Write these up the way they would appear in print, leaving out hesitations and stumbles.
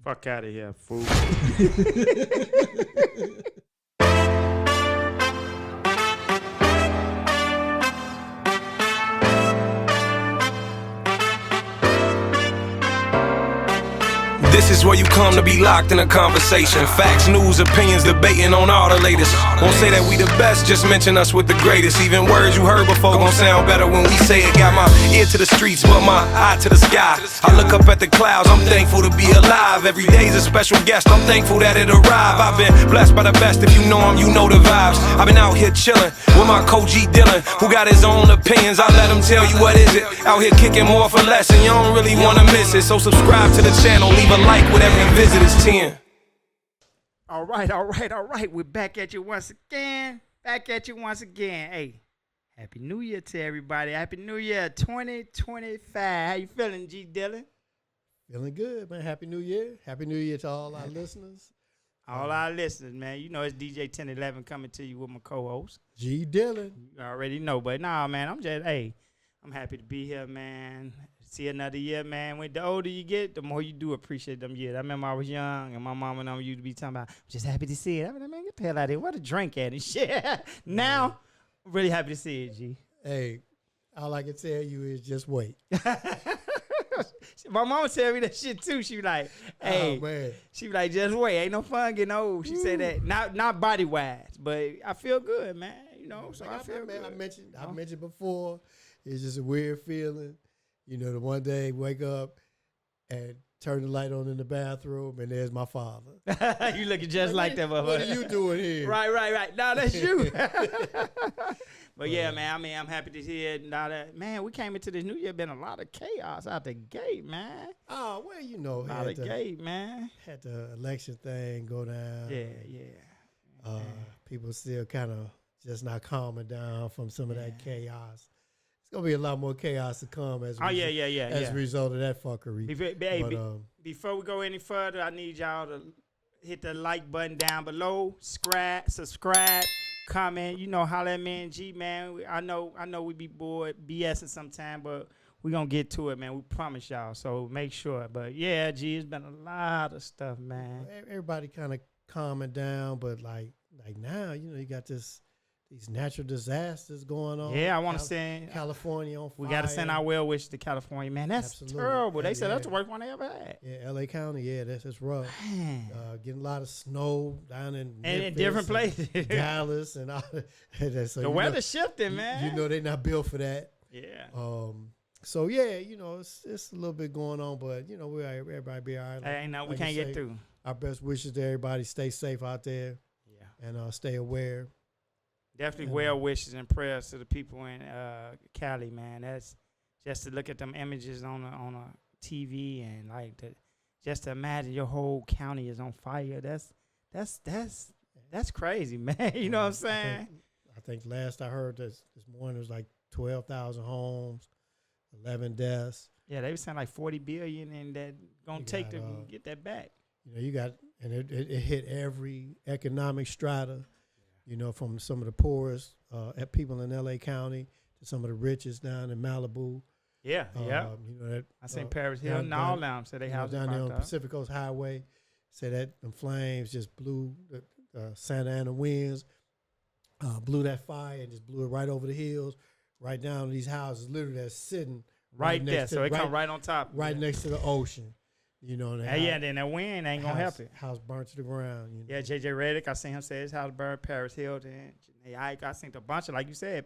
Fuck out of here, fool. This is where you come to be locked in a conversation. Facts, news, opinions, debating on all the latest. Won't say that we the best, just mention us with the greatest. Even words you heard before gon' sound better when we say it. Got my ear to the streets, but my eye to the sky. I look up at the clouds, I'm thankful to be alive. Every day's a special guest, I'm thankful that it arrived. I've been blessed by the best, if you know him, you know the vibes. I've been out here chillin' with my coach G Dillon, who got his own opinions, I let him tell you what is it. Out here kicking more for less, and you don't really wanna miss it. So subscribe to the channel, leave a like with every visit is 10. All right. We're back at you once again. Hey, Happy New Year to everybody. Happy New Year 2025. How you feeling, G Dillon? Feeling good, man. Happy New Year. Happy New Year to all our listeners. All our listeners, man. You know it's DJ 1011 coming to you with my co-host. G Dillon. You already know, but nah, man, I'm happy to be here, man. See another year, man. When the older you get, the more you do appreciate them years. I remember I was young, and my mom and I used to be talking about, I'm just happy to see it. I mean, man, get the hell out of here. What a drink at and shit. Now, I'm really happy to see it, G. Hey, all I can tell you is just wait. My mama tell me that shit too. She be like, hey, man. She be like, just wait. Ain't no fun getting old. She said that. Not body wise, but I feel good, man. You know, so I feel good. I mentioned before, it's just a weird feeling. You know, the one day wake up and turn the light on in the bathroom, and there's my father. You looking just like that motherfucker. What are you doing here? Right. No, that's you. But yeah, man, I mean, I'm happy to hear now that, man, we came into this new year, been a lot of chaos out the gate, man. Oh, well, you know. Out the gate, man. Had the election thing go down. Yeah. People still kind of just not calming down from some of that chaos. Gonna be a lot more chaos to come as a result of that fuckery. Before we go any further, I need y'all to hit the like button down below, subscribe, comment. You know, holla at me and G, man. I know we be bored BSing sometime, but we gonna get to it, man. We promise y'all. So make sure. But yeah, G, it's been a lot of stuff, man. Everybody kind of calming down, but like now, you know, you got these natural disasters going on. Yeah, I want to send California on fire. We got to send our well wishes to California, man. That's terrible. They said that's the worst one they ever had. Yeah, LA County, that's rough. Getting a lot of snow down in Memphis in different places, Dallas, and all that. So the weather's shifting, man. You know they're not built for that. Yeah. So yeah, you know it's a little bit going on, but you know everybody be all right. We can't get through. Our best wishes to everybody. Stay safe out there. Yeah. And stay aware. Definitely well wishes and prayers to the people in Cali, man. That's just to look at them images on a TV and just to imagine your whole county is on fire. That's crazy, man. You know what I'm saying? I think last I heard this morning it was like 12,000 homes, 11 deaths. Yeah, they were saying like 40 billion, and that gonna take to get that back. You know, it hit every economic strata. You know, from some of the poorest people in LA County to some of the richest down in Malibu. Yeah. You know that I seen Paris Hill and all them said they houses down there on up. Pacific Coast Highway. Said that the flames just blew the Santa Ana winds, blew that fire and just blew it right over the hills, right down to these houses, literally that's sitting right there. So it come right on top, right next to the ocean. You know, and then that wind ain't gonna help it. House burnt to the ground. You know? Yeah, JJ Redick, I seen him say his house burned. Paris Hilton, Janae Ike, I seen a bunch of, like you said,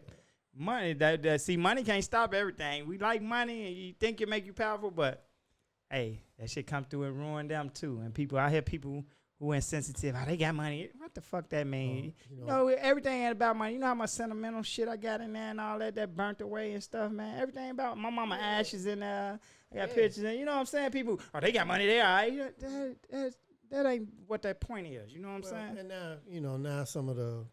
money. See, money can't stop everything. We like money, and you think it make you powerful, but hey, that shit come through and ruin them too. And I hear people who insensitive. They got money. What the fuck that mean? You know, everything ain't about money. You know how much sentimental shit I got in there and all that burnt away and stuff, man. Everything about my mama ashes in there. I got pictures, and you know what I'm saying? People, they got money there. All right. That ain't what that point is. You know what I'm saying? And now some of the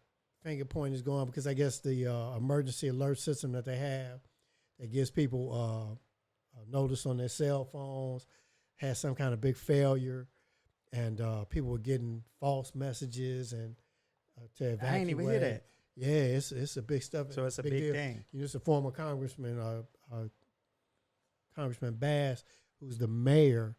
finger point is going because I guess the emergency alert system that they have that gives people notice on their cell phones has some kind of big failure, and people were getting false messages and to evacuate. I ain't even hear that. Yeah, it's a big stuff. So it's a big thing. You know, it's a former congressman, Congressman Bass, who's the mayor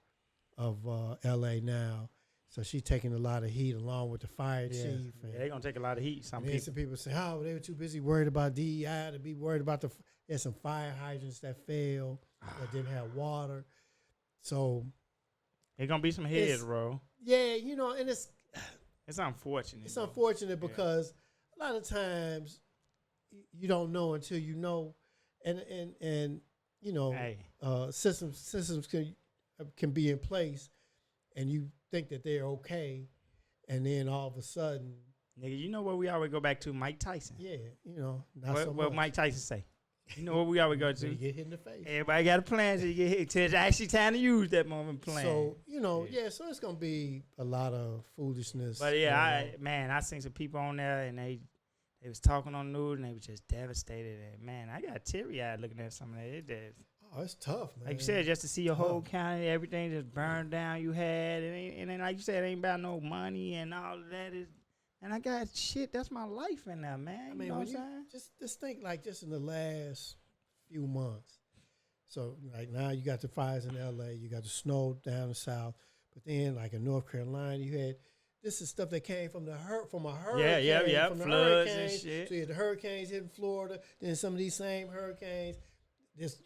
of L.A. now. So she's taking a lot of heat along with the fire chief. And, they're going to take a lot of heat. Some people say, oh, they were too busy worried about DEI to be worried about there's some fire hydrants that failed that didn't have water. So there's going to be some heads, bro. Yeah, you know, and it's unfortunate. It's unfortunate because a lot of times you don't know until you know. And you know, systems can be in place and you think that they're okay, and then all of a sudden, nigga, you know what we always go back to? Mike Tyson. Yeah, you know, what Mike Tyson say? You know what we always go to? You get hit in the face. Everybody got a plan till you get hit. Till it's actually time to use that moment plan. So you know, so it's gonna be a lot of foolishness. But I seen some people on there and they was talking on the news and they was just devastated. And man, I got teary-eyed looking at some of that. It's tough, man. Like you said, just to see your whole county, everything just burned down you had. And then, like you said, it ain't about no money and all of that. And I got shit, that's my life in there, man. I mean, you know what I'm saying? Just think like just in the last few months. So, like now you got the fires in L.A., you got the snow down the south. But then, like in North Carolina, you had, this is stuff that came from a hurricane. Yeah, from the floods and shit. So you had the hurricanes hitting Florida, then some of these same hurricanes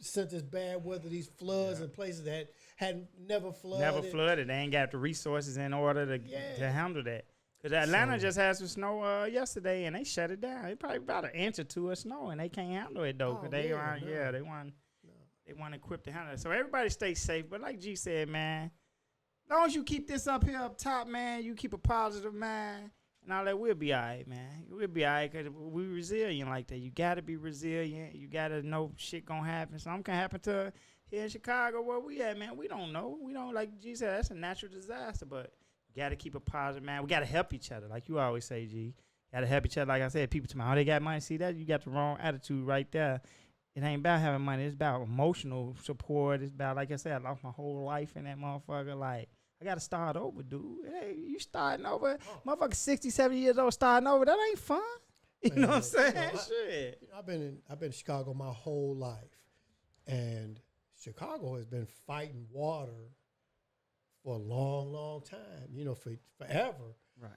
sent this bad weather, these floods in places that had never flooded. They ain't got the resources in order to handle that. Because Atlanta just had some snow yesterday, and they shut it down. It probably about an inch or two of snow, and they can't handle it, though. Because they want equipped to handle it. So everybody stay safe. But like G said, man, as long as you keep this up here up top, man, you keep a positive mind, and all that, we'll be all right, man. We'll be all right because we resilient like that. You got to be resilient. You got to know shit going to happen. Something can happen to here in Chicago where we at, man. We don't know. We don't, like G said, that's a natural disaster, but you got to keep a positive mind. We got to help each other, like you always say, G. Got to help each other. Like I said, people tell me, oh, they got money. See that? You got the wrong attitude right there. It ain't about having money. It's about emotional support. It's about, like I said, I lost my whole life in that motherfucker. Like, I got to start over, dude. Hey, you starting over. Motherfucker 60, 70 years old starting over. That ain't fun. You know what I'm saying? Shit. I've been in Chicago my whole life. And Chicago has been fighting water for a long, long time. You know, for forever. Right.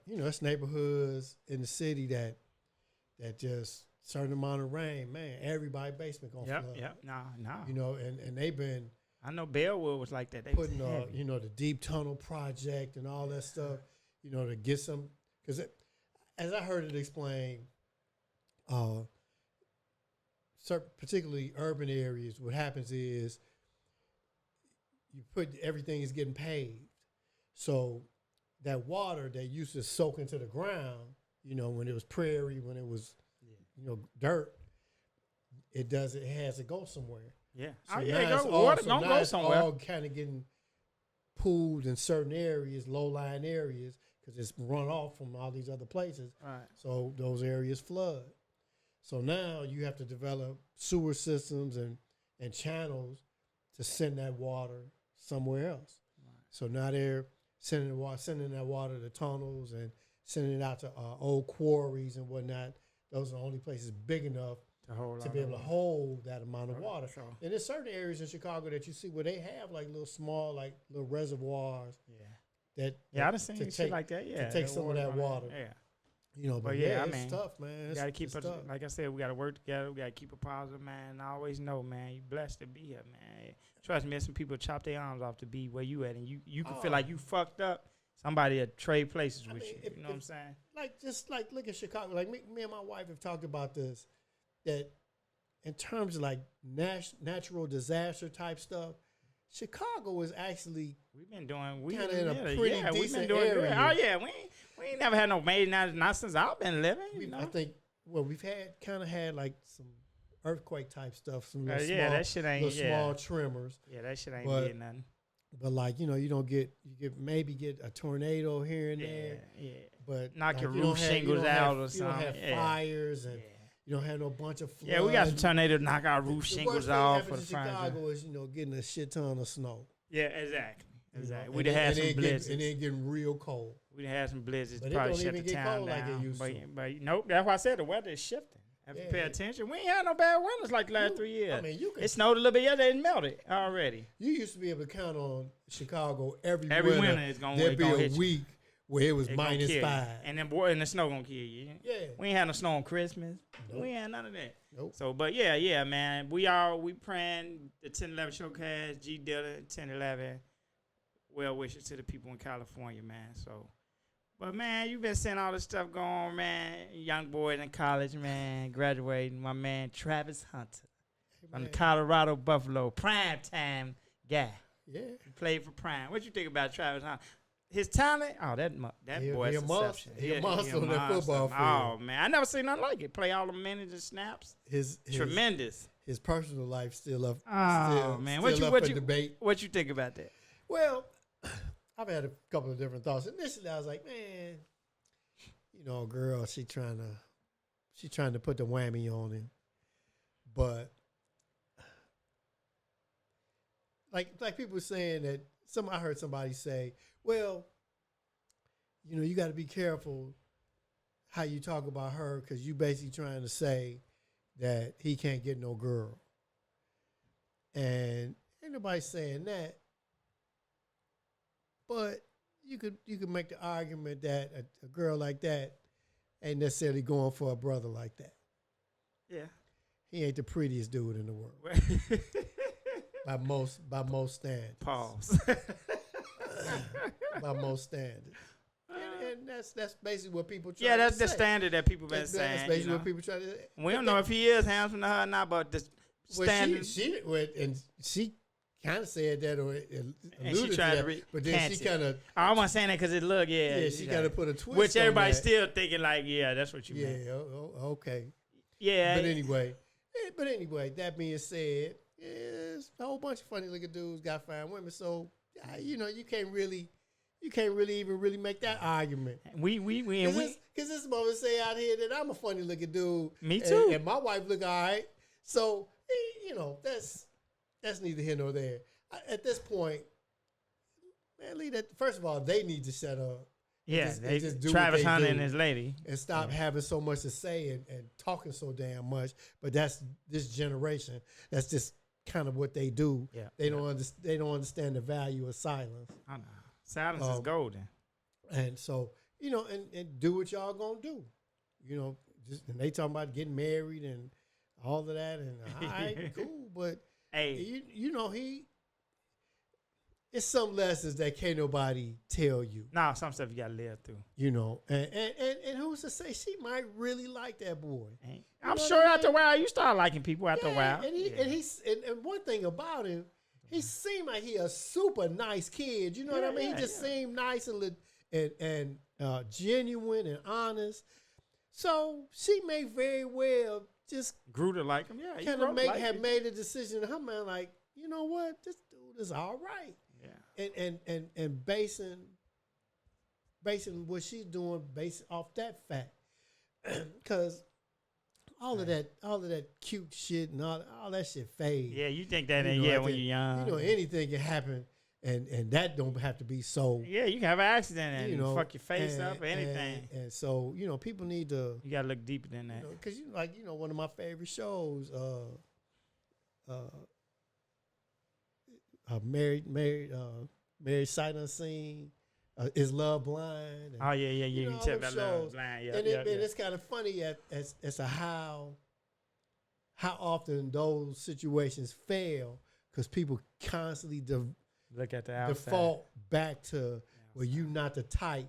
You know, it's neighborhoods in the city that just certain amount of rain, man, everybody's basement gonna flood. Yep. No. You know, and they've been. I know Bellwood was like that. They putting, you know, the deep tunnel project and all that stuff, you know, to get some, because as I heard it explained, particularly urban areas, what happens is everything is getting paved. So that water that used to soak into the ground, you know, when it was prairie, when it was, you know, dirt, it has to go somewhere. Yeah. So water don't go somewhere. It's all kind of getting pooled in certain areas, low-lying areas, because it's run off from all these other places. Right. So those areas flood. So now you have to develop sewer systems and channels to send that water somewhere else. Right. So now they're sending that water to tunnels and sending it out to old quarries and whatnot. Those are the only places big enough to be able to hold that amount of water. Sure. And there's certain areas in Chicago that you see where they have like little small, like little reservoirs. Yeah. I done seen shit like that. Yeah. To take some of that water. Yeah. You know, but it's tough, man. We got to keep it, like I said, we got to work together. We got to keep a positive, man. And I always know, man, you blessed to be here, man. Trust me, some people chop their arms off to be where you at, and you can feel like you fucked up. Somebody will trade places with you. You know what I'm saying? Like, look at Chicago. Like, me and my wife have talked about this, that in terms of, like, natural disaster type stuff, Chicago is actually we've been doing in a pretty decent area. Good. Oh, yeah. We ain't never had no major not since I've been living. You know? I think, we've had, like, some earthquake type stuff, some little that shit ain't small tremors. Yeah, that shit ain't getting nothing. But like, you know, you maybe get a tornado here and there. Yeah. But knock like, your roof shingles out or something. You don't have fires and you don't have no bunch of floods. Yeah, we got some tornado to knock our roof shingles off for the front. Chicago is, you know, getting a shit ton of snow. Yeah, exactly. We'd have had some blizzards. And then getting real cold. We'd have had some blizzards. But probably it don't shut even the get town cold down. like it used to. But nope, that's why I said the weather is shifting. Have to pay attention. We ain't had no bad winters like the last 3 years. I mean, it snowed a little bit yesterday and melted already. You used to be able to count on Chicago every winter is gonna there'd be a hit you. week where it was -5. And then and the snow gonna kill you. Yeah. We ain't had no snow on Christmas. Nope. We ain't had none of that. Nope. So, but yeah, man. We praying the 10-11 Showcast, G Dilla, 10-11. Well wishes to the people in California, man. So, but man, you been seeing all this stuff going on, man. Young boys in college, man, graduating. My man Travis Hunter from the Colorado Buffalo, prime time guy. Yeah. He played for Prime. What you think about Travis Hunter? His talent? Oh, that boy's exception. He a monster on that football field. Oh man, I never seen nothing like it. Play all the minutes and snaps. His Tremendous. His personal life still up. Oh man, still up for debate. What you think about that? Well, I've had a couple of different thoughts. Initially, I was like, man, you know, a girl, she trying to put the whammy on him, but like people saying that. I heard somebody say, well, you know, you got to be careful how you talk about her because you basically trying to say that he can't get no girl, and ain't nobody saying that. But you could make the argument that a girl like that ain't necessarily going for a brother like that. Yeah. He ain't the prettiest dude in the world. by most standards. Pause. By most standards. And that's basically what people try to say. Yeah, that's the standard that people been saying. That's basically what people try to say. We don't know if he is handsome to her or not, but the standard. She kind of said that or and she tried to but then she kind of. I wasn't saying that because it looked, Yeah, she got to put a twist. Which everybody's on that. still thinking like, yeah, that's what you meant. Yeah, okay. Yeah. But anyway, that being said, it's a whole bunch of funny looking dudes got fine women. So you know, you can't really even make that argument. Because this mother say out here that I'm a funny looking dude. Me too. And my wife look all right. So you know, that's neither here nor there. At this point, man, leave that. First of all, they need to shut up. Yeah, they just do Travis what they Hunter do and his lady. and stop having so much to say and talking so damn much. But that's this generation. That's just kind of what they do. Yeah, they don't understand the value of silence. I know. Silence is golden. And so, you know, and do what y'all gonna do. You know, and they talking about getting married and all of that, and all right, cool. But hey, you know, it's some lessons that can't nobody tell you. Nah, some stuff you gotta live through. You know, and who's to say she might really like that boy? I'm sure after a while you start liking people after a while. And one thing about him, he seemed like he a super nice kid. You know what I mean? He just seemed nice and genuine and honest. So she may very well just grew to like him. Yeah, kind of have made a decision in her mind, like, you know what, this dude is all right. Yeah, and basing what she's doing based off that fact, because all of that cute shit and all that shit fades. Yeah, you think that when you're young. You know, anything can happen, and that don't have to be so. Yeah, you can have an accident and you know, fuck your face up or anything. And so, you know, people need to. You gotta look deeper than that. Because one of my favorite shows, Married Sight Unseen, Is Love Blind? And, you tell about Love Blind. Yeah, and it's kind of funny as to how often those situations fail because people constantly look at the outside. Default back to, well, you not the type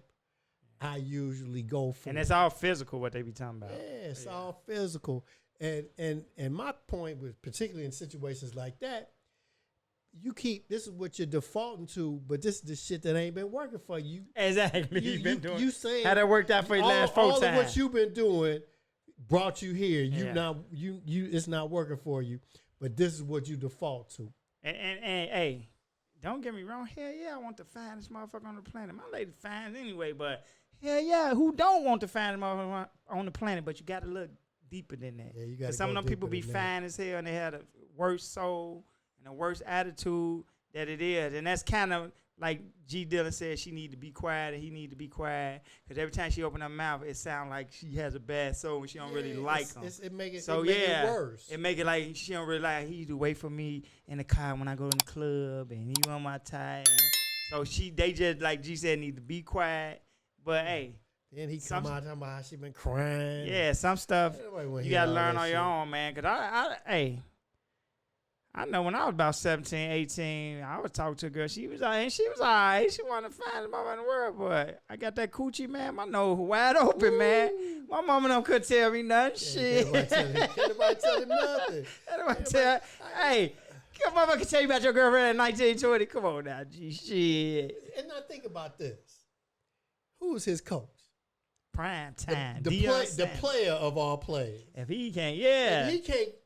I usually go for. And it's all physical what they be talking about. Yeah, it's all physical. And my point was, particularly in situations like that, this is what you're defaulting to, but this is the shit that ain't been working for you. Exactly. You've been doing. You saying how that worked out for you last 4 times. All of what you've been doing brought you here. It's not working for you, but this is what you default to. And hey, don't get me wrong. Hell yeah, I want the finest motherfucker on the planet. My lady fine anyway, but hell yeah, who don't want the finest motherfucker on the planet? But you got to look deeper than that. Yeah, you got. Some of them people be fine as hell and they have the worst soul and the worst attitude that it is, and that's kind of like G Dillon said, she need to be quiet and he need to be quiet. Because every time she open her mouth, it sounds like she has a bad soul and she don't really like him. It make it worse. It make it like she don't really like. He used to wait for me in the car when I go in the club, and he on my tie. And so they just, like G said, need to be quiet. But hey. Then he come out talking about how she been crying. Yeah, some stuff you got to learn on your own, man. Because I know when I was about 17, 18, I was talking to a girl. She was all right. She wanted to find the mama in the world, but I got that coochie, man. My nose wide open, man. My mama couldn't tell me nothing. Shit. Can't nobody tell him nothing. Hey, come on, I can tell you about your girlfriend in 1920. Come on now, G. Shit. And now think about this. Who was his coach? Prime time. The player of all players. If he can't, yeah.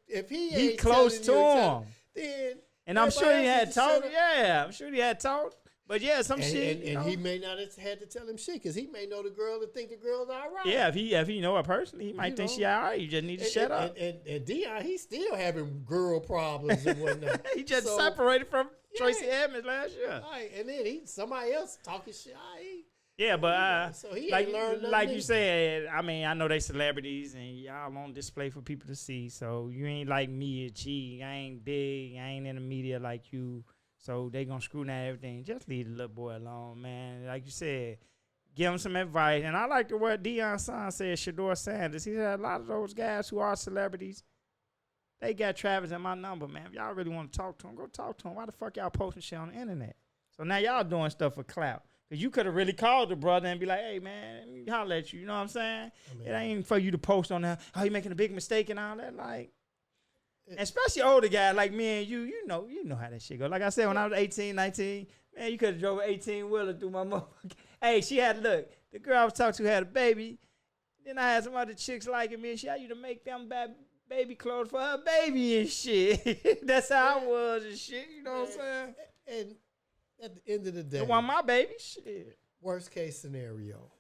If he ain't close to him. Then and I'm sure he had taught. Yeah, I'm sure he had taught. But yeah, shit. And he may not have had to tell him shit because he may know the girl and think the girl's all right. Yeah, if he know her personally, he might think she all right. You just need to shut up. And Dion, he's still having girl problems and whatnot. He just separated from Tracy Edmonds last year. All right, and then somebody else talking shit. Yeah, but so he ain't learned nothing. Like you said, I mean, I know they celebrities and y'all on display for people to see. So you ain't like me or G. I ain't big. I ain't in the media like you. So they gonna scrutinize everything. Just leave the little boy alone, man. Like you said, give him some advice. And I like the word Deion's son said, Shador Sanders. He said a lot of those guys who are celebrities, they got Travis and my number, man. If y'all really want to talk to him, go talk to him. Why the fuck y'all posting shit on the internet? So now y'all doing stuff for clout. Because you could have really called the brother and be like, hey, man, let me holler at you. You know what I'm saying? It ain't for you to post on that, oh, you making a big mistake and all that. Like, especially older guys like me and you know how that shit go. Like I said, when I was 18, 19, man, you could have drove an 18-wheeler through my motherfucker. Hey, the girl I was talking to had a baby. Then I had some other chicks liking me and shit. I used to make them baby clothes for her baby and shit. That's how I was and shit. You know what I'm saying? And at the end of the day, it wasn't my baby. Shit. Worst case scenario,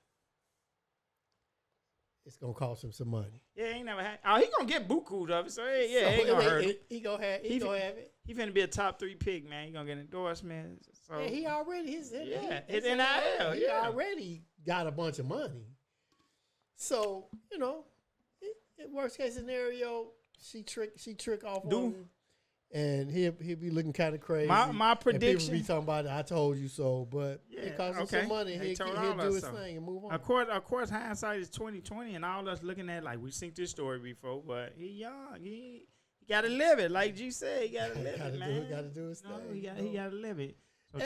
it's gonna cost him some money. Yeah, he never had. Oh, he gonna get buku of it. So yeah, he gonna hurt it. He gonna have it. He finna be a top 3 pick, man. He gonna get endorsements. So yeah, he already his NIL. He already got a bunch of money. So worst case scenario, she trick off on him. And he'll be looking kind of crazy. My prediction. And people be talking about it, I told you so, but it costs him some money. He'll do his thing and move on. Of course, hindsight is 20/20, and all us looking at like we seen this story before. But he young, he gotta live it. Like G said, he gotta live it, man. Gotta do his thing. He gotta live it. So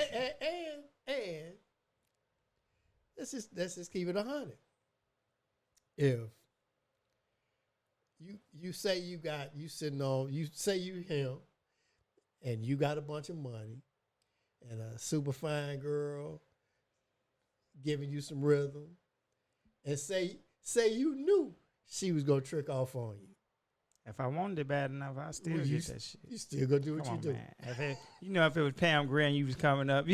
and let's just keep it 100. If you say you say you him. And you got a bunch of money and a super fine girl giving you some rhythm, and say you knew she was gonna trick off on you. If I wanted it bad enough, I still get that shit. You still gonna do what you do. Man. If it was Pam Grier and you was coming up,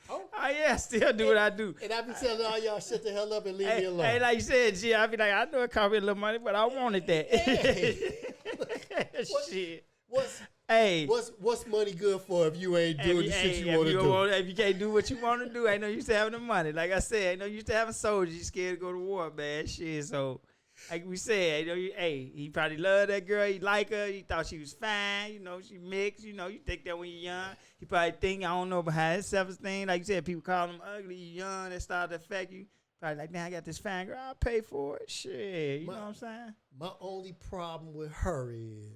oh yeah, still do what I do. And I be telling all y'all, shut the hell up and leave me alone. Hey, like you said, G, I be like, I know it cost me a little money, but I wanted that. Shit. What's money good for if you ain't doing the shit you want to do? If you can't do what you want to do, ain't no use to having the money. Like I said, ain't no use to having soldiers. You scared to go to war, man. Shit. So, like we said, he probably loved that girl. He like her. He thought she was fine. She mixed. You think that when you're young. He probably think, I don't know, behind his self-esteem. Like you said, people call him ugly, young. That start to affect you. Probably like, man, I got this fine girl. I'll pay for it. Shit. You know what I'm saying? My only problem with her is,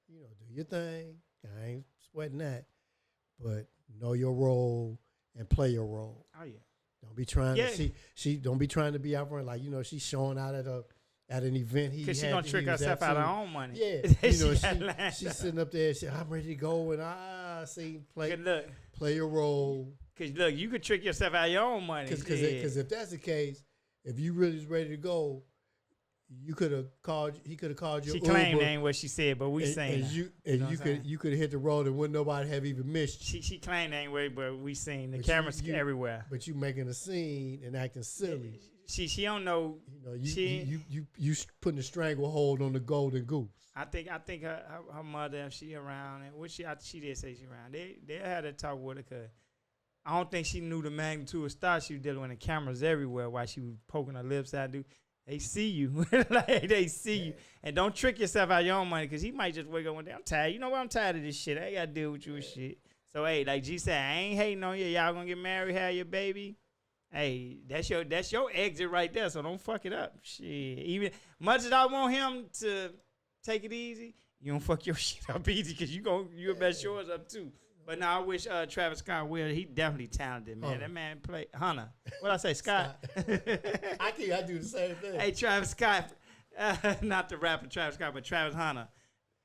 do your thing. I ain't sweating that. But know your role and play your role. Oh, yeah. Don't be trying to she don't be trying to be out front like she's showing out at an event. Because she's gonna trick herself out of her own money. Yeah, she's sitting up there. I'm ready to go, and play your role. Because look, you could trick yourself out of your own money. Because if that's the case, if you really was ready to go, he could have called you. She claimed that ain't what she said, but we saying you could have hit the road and wouldn't nobody have even missed you. She claimed that ain't what, but we seen the cameras everywhere. But you making a scene and acting silly. She don't know. You putting a stranglehold on the golden goose. I think her mother, if she around, and she did say she around. They had to talk with her, cause I don't think she knew the magnitude of stuff she was dealing with. The cameras everywhere while she was poking her lips out. They see you, like they see you, and don't trick yourself out of your own money, cause he might just wake up one day. I'm tired. You know what? I'm tired of this shit. I ain't gotta deal with you and shit. So hey, like G said, I ain't hating on you. Y'all gonna get married, have your baby. Hey, that's your exit right there. So don't fuck it up. Shit. Even much as I want him to take it easy, you don't fuck your shit up easy, because you'll mess yours up too. But now I wish Travis Scott will. He definitely talented, man. That man played Hunter. What I say, Scott? I do the same thing. Hey, Travis Scott, not the rapper Travis Scott, but Travis Hunter.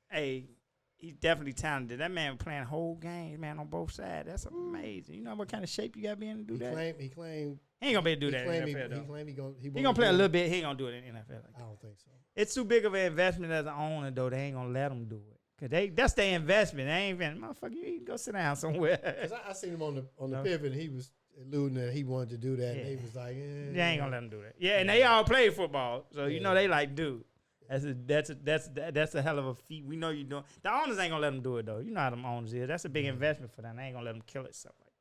Hey, he's definitely talented. That man playing whole game, man, on both sides. That's amazing. You know what kind of shape you got to be in to do that? He claimed he ain't gonna be able to do that in the NFL, though. He claimed he gonna play a little bit. He ain't gonna do it in the NFL. Like I don't think so. It's too big of an investment as an owner, though. They ain't gonna let him do it. Cause that's their investment. They ain't even, motherfucker, you go sit down somewhere. Cause I seen him on the pivot, and he was alluding that he wanted to do that, and he was like, they ain't gonna let him do that. Yeah, and they all play football, so you know they like, dude, that's a hell of a feat. We know you doing. The owners ain't gonna let them do it though. You know how them owners is. That's a big investment for them. They ain't gonna let them kill it, stuff like that.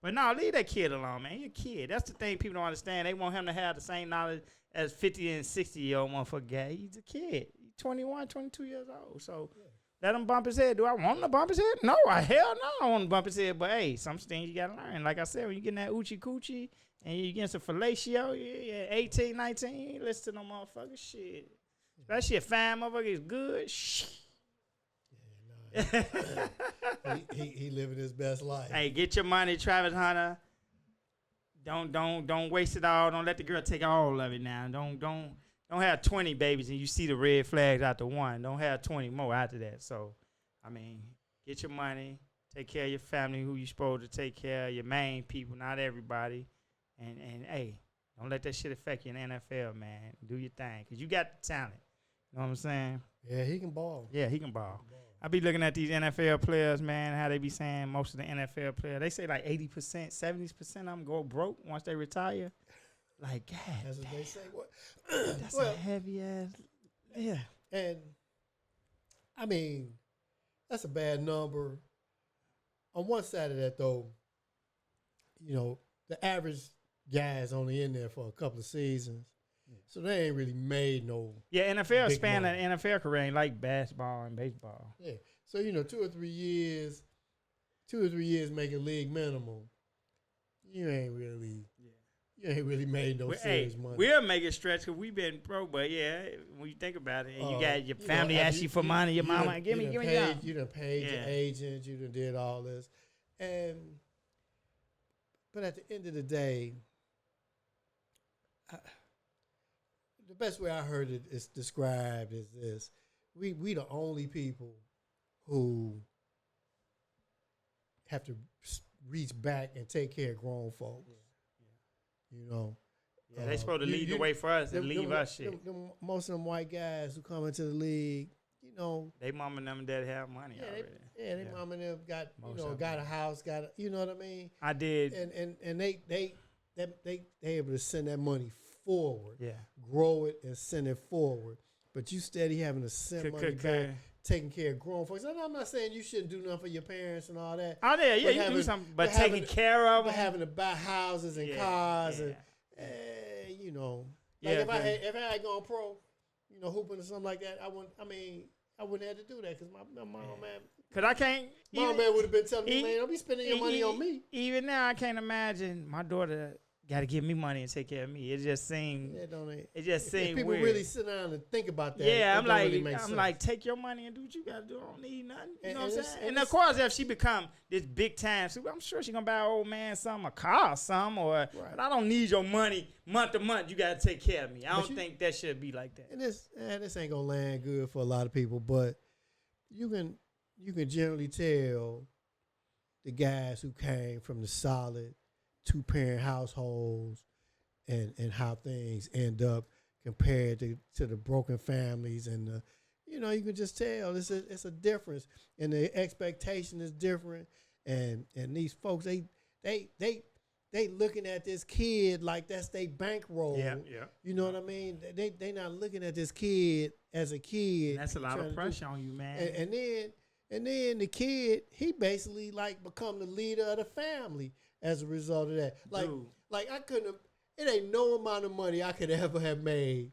But no, leave that kid alone, man. He a kid. That's the thing people don't understand. They want him to have the same knowledge as 50 and 60-year-old motherfucker guy. He's a kid. He's 21, 22 years old. So. Let him bump his head. Do I want him to bump his head? No, hell no, I don't want him to bump his head. But hey, some things you gotta learn. Like I said, when you get that oochie coochie and you get some fellatio, 18, 19, you ain't listen to no motherfucker shit. Especially a fine motherfucker is good. Shit. Yeah, no, he living his best life. Hey, get your money, Travis Hunter. Don't waste it all. Don't let the girl take all of it now. Don't have 20 babies and you see the red flags after one. Don't have 20 more after that. So, I mean, get your money, take care of your family, who you supposed to take care of, your main people, not everybody. And hey, don't let that shit affect you in the NFL, man. Do your thing, because you got the talent. You know what I'm saying? Yeah, he can ball. Yeah, he can ball. I be looking at these NFL players, man, how they be saying most of the NFL players, they say like 80%, 70% of them go broke once they retire. Like, God, that's what they say. What? That's a heavy ass. Yeah. And, I mean, that's a bad number. On one side of that, though, you know, the average guy is only in there for a couple of seasons. So they ain't really made no. Yeah, NFL span an NFL career ain't like basketball and baseball. Yeah. So, you know, 2 or 3 years making league minimum, you ain't really made no serious money. We'll make it stretch because we've been pro, but yeah, when you think about it, and you got your family ask you for money, your mama, give me that. You done paid your agent, you done did all this. But at the end of the day, the best way I heard it is described is this. We the only people who have to reach back and take care of grown folks. You know, yeah, they supposed to lead the way for us and leave us shit. Most of them white guys who come into the league, you know, they mom and them and dad have money already. They mom and them got a house, you know what I mean. I did, and they able to send that money forward, grow it and send it forward. But you steady having to send money back. Taking care of grown folks. And I'm not saying you shouldn't do nothing for your parents and all that. Oh, yeah, you can do something. But taking care of them. But having to buy houses and cars and, you know. Like if I had gone pro, you know, hooping or something like that, I wouldn't have to do that because my mom, man. Because I can't. Mom, man would have been telling me, man, don't be spending your money on me. Even now, I can't imagine my daughter got to give me money and take care of me. It just seemed. It just seemed people weird. really sit down and think about that. Yeah, I'm like, take your money and do what you got to do. I don't need nothing. You know what I'm saying? And of course, if she become this big time, I'm sure she gonna buy an old man a car, but I don't need your money month to month. You got to take care of me. I don't think that should be like that. And this ain't gonna land good for a lot of people, but you can generally tell the guys who came from the solid 2-parent households and how things end up compared to the broken families and you can just tell it's a difference and the expectation is different and these folks they they looking at this kid like that's their bankroll. Yeah. You know what I mean? They not looking at this kid as a kid. That's a lot of pressure on you, man. And then the kid, he basically like become the leader of the family as a result of that. Like I couldn't have, it ain't no amount of money I could ever have made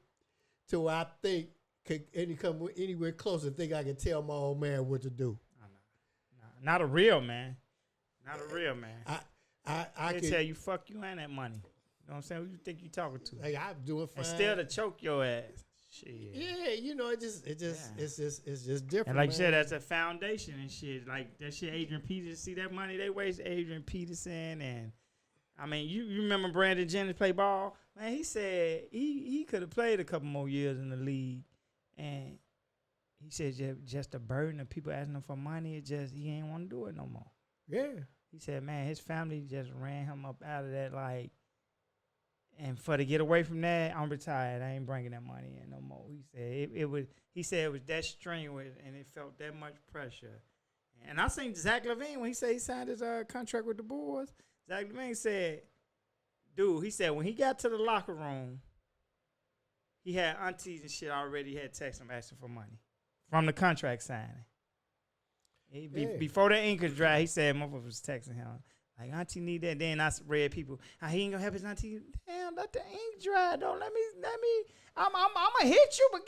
to where I think could come anywhere close to think I could tell my old man what to do. Not a real man. Not a real man. I can could tell you fuck you and that money. You know what I'm saying? Who you think you talking to? Like I'm doing fine. And still to choke your ass. Shit. Yeah, you know, it's just different. And like you said, that's a foundation and shit. Like that shit, Adrian Peterson. See that money they waste, Adrian Peterson, and I mean, you remember Brandon Jennings play ball? Man, he said he could have played a couple more years in the league, and he said just the burden of people asking him for money, he ain't want to do it no more. Yeah. He said, man, his family just ran him up out of that, like, and to get away from that, I'm retired. I ain't bringing that money in no more. He said it was that strenuous, and it felt that much pressure. And I seen Zach LaVine when he said he signed his contract with the Bulls. Zach LaVine said, dude, he said when he got to the locker room, he had aunties and shit already had texted him asking for money from the contract signing. Before the ink was dry, he said motherfucker was texting him. Like, auntie need that. Then I read people, he ain't gonna help his auntie. Damn, let the ink dry. Don't let me. I'm gonna hit you, but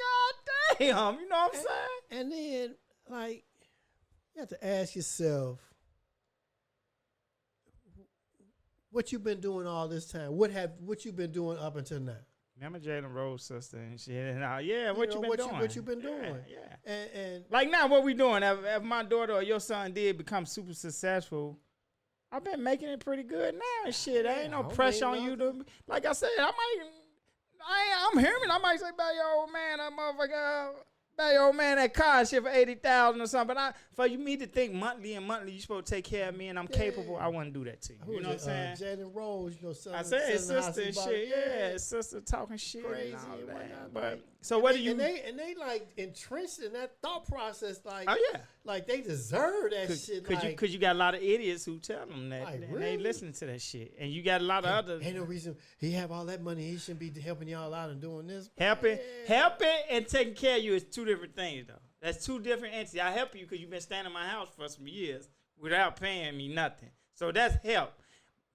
goddamn, you know what I'm saying? And then, like, you have to ask yourself, what you been doing all this time? What you been doing up until now? Remember Jalen Rose sister and shit. And what you been doing? Yeah. And like now, what we doing? If my daughter or your son did become super successful, I've been making it pretty good now and shit. There ain't no pressure on you to. Like I said, I'm hearing. I might say, "Buy your old man, that motherfucker." Buy your old man that car shit for $80,000 or something. But for me to think monthly, you supposed to take care of me and I'm capable. I wouldn't do that to you. You know what I'm saying? Jalen Rose, I said his sister and shit. Yeah, his sister talking shit. Crazy and all that. Like, but so what do you? And they like entrenched in that thought process. Like, oh yeah, like they deserve that shit. Because you got a lot of idiots who tell them that, like, and really? they listen to that shit. And you got a lot of other. Ain't no reason he have all that money. He shouldn't be helping y'all out and doing this. Helping and taking care of you is two different things, though. That's two different entities. I help you because you've been staying in my house for some years without paying me nothing. So that's help.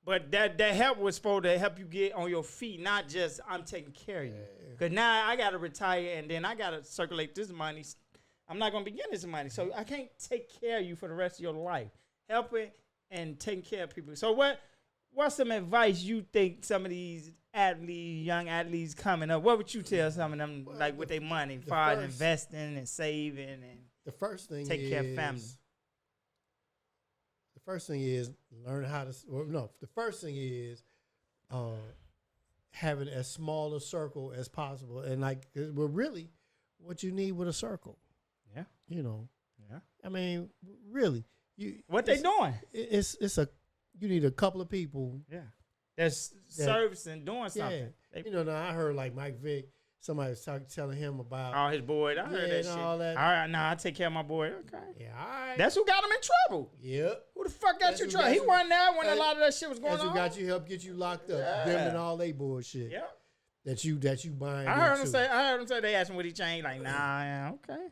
But that help was supposed to help you get on your feet, not just I'm taking care of you. Because now I got to retire and then I got to circulate this money. I'm not going to be getting this money. So I can't take care of you for the rest of your life. Helping and taking care of people. So what's some advice you think some of these young athletes coming up, what would you tell some of them, like with their money, as far as investing and saving and the first thing take care of family? The first thing is learn how to. The first thing is having as small a circle as possible, and like, well, really, what you need with a circle. Yeah, you know. Yeah. I mean, really, what they doing? You need a couple of people. Yeah. That's servicing, doing something. Yeah. Now I heard like Mike Vick, somebody was telling him about his boy. I heard that shit. All that. All right, I take care of my boy. Okay. Yeah, all right. That's who got him in trouble. Yep. Who the fuck got you in trouble? He wasn't there when a lot of that shit was going on. That's who got you, helped get you locked up. Yeah. Them and all they bullshit. Yep. That you buying. I heard him say they asked him what he changed. Like, nah, yeah, okay.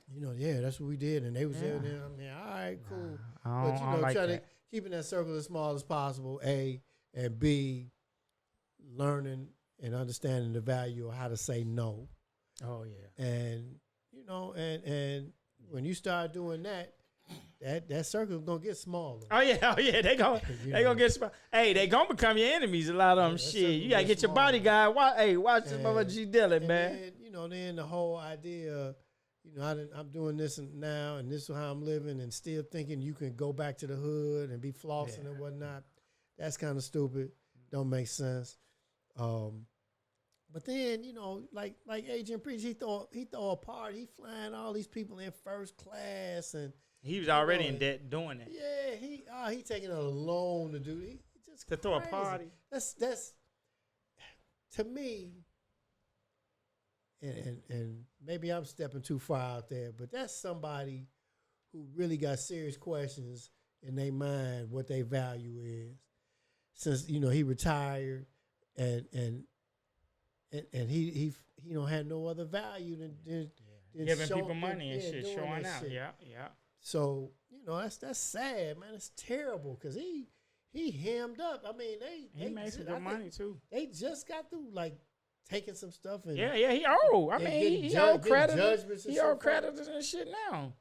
That's what we did, and they was there. I mean, all right, cool. But try to keeping that circle as small as possible. A and B, learning and understanding the value of how to say no. Oh yeah. And and when you start doing that circle is gonna get smaller. Oh yeah. They gonna get small. Hey, they gonna become your enemies. A lot of them. Shit, you gotta get your bodyguard. Watch this mother G Dillon, man. Then the whole idea, I'm doing this now, and this is how I'm living, and still thinking you can go back to the hood and be flossing and whatnot. That's kind of stupid. Don't make sense. But then, like Adrian Preach, he throw a party. He flying all these people in first class, and he was already in debt doing that. Yeah, he taking a loan to do. He just to throw a party. That's to me. And maybe I'm stepping too far out there, but that's somebody who really got serious questions in their mind what their value is. since he retired, and he had no other value than giving people money and shit, showing out. Shit. Yeah. So that's sad, man. It's terrible because he hemmed up. I mean, He made some good money too. They just got through like taking some stuff and He owe. I mean, he owe creditors. He owe creditors and shit now.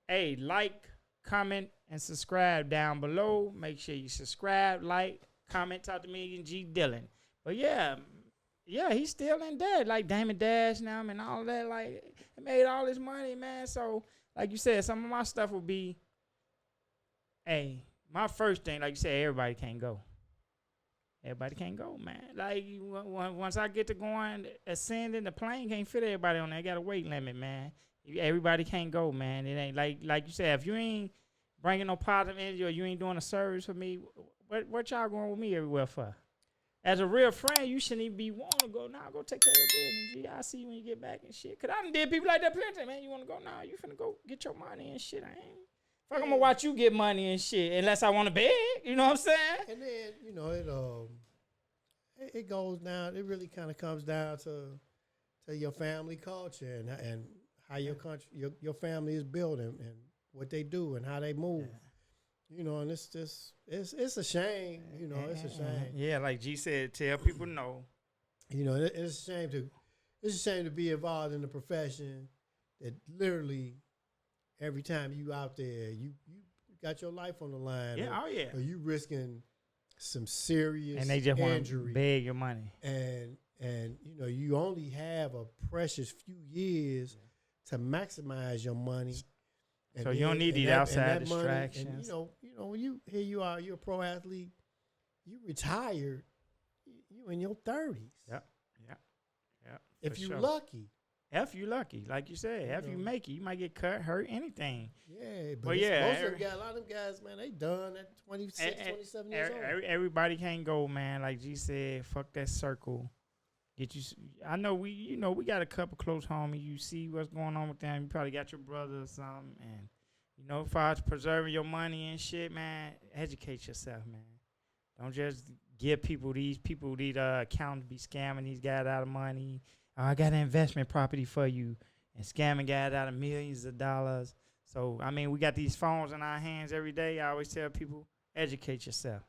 Hey, like, comment, and subscribe down below. Make sure you subscribe, like, comment, talk to me and G Dillon. But yeah, he's still in debt. Like Damon Dash now and all that. Like, he made all this money, man. So, like you said, some of my stuff will be, hey, my first thing, like you said, everybody can't go. Everybody can't go, man. Like, once I get to going, ascending, the plane can't fit everybody on there. Got a weight limit, man. Everybody can't go, man. It ain't like you said, if you ain't bringing no positive energy or you ain't doing a service for me, what y'all going with me everywhere for? As a real friend, you shouldn't even be wanting to go. Nah, go take care of your business, G. I'll see you when you get back and shit. Because I done did people like that plenty, man. You want to go? Nah, you finna go get your money and shit. I ain't. Fuck, I'm going to watch you get money and shit unless I want to beg. You know what I'm saying? And then, it goes down. It really kind of comes down to your family culture and how your country, your family is built and what they do and how they move. Yeah. And it's just it's a shame. It's a shame. Yeah, like G said, tell people no. It's a shame to be involved in a profession that literally every time you out there, you got your life on the line. Yeah, or you risking some serious and they just want to injury. beg your money. And you only have a precious few years to maximize your money. So you don't need these outside distractions. Money, and, when you are, you're a pro athlete, you retired, you in your 30s. Yep. If you're lucky. If you lucky, like you said, if you make it, you might get cut, hurt, anything. Yeah, but most of them guys, a lot of them guys, man, they done at 26, 27 years old. Everybody can't go, man. Like G said, fuck that circle. Get you. I know we got a couple close homies. You see what's going on with them. You probably got your brother or something, and as far as preserving your money and shit, man, educate yourself, man. Don't just give these accountants be scamming these guys out of money. Oh, I got an investment property for you, and scamming guys out of millions of dollars. So I mean, we got these phones in our hands every day. I always tell people, educate yourself.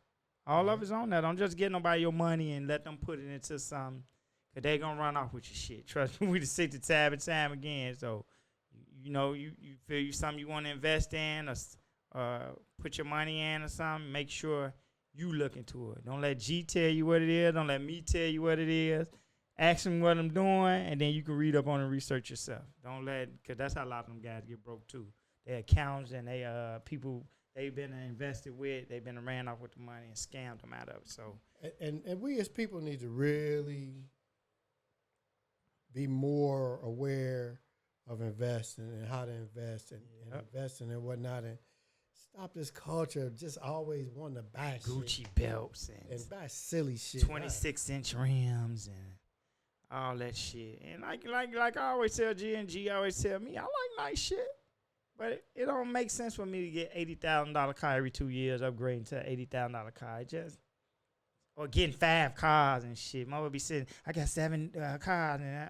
All of it's on there. Don't just get nobody your money and let them put it into something. Cause they gonna run off with your shit. Trust me, we just sit the tab and time again. So, you feel you something you want to invest in or put your money in or something. Make sure you look into it. Don't let G tell you what it is. Don't let me tell you what it is. Ask them what I'm doing, and then you can read up on and research yourself. Cause that's how a lot of them guys get broke too. They accountants and they people they've been invested with. They've been ran off with the money and scammed them out of it. So, and we as people need to really be more aware of investing and how to invest and investing and whatnot, and stop this culture of just always wanting to buy Gucci belts and buy silly shit, 26-inch rims and all that shit. And like I always tell G, and G always tell me, I like nice shit, but it don't make sense for me to get $80,000 car every 2 years, upgrading to an $80,000 car. Or getting 5 cars and shit. Mother be sitting, I got 7 cars. And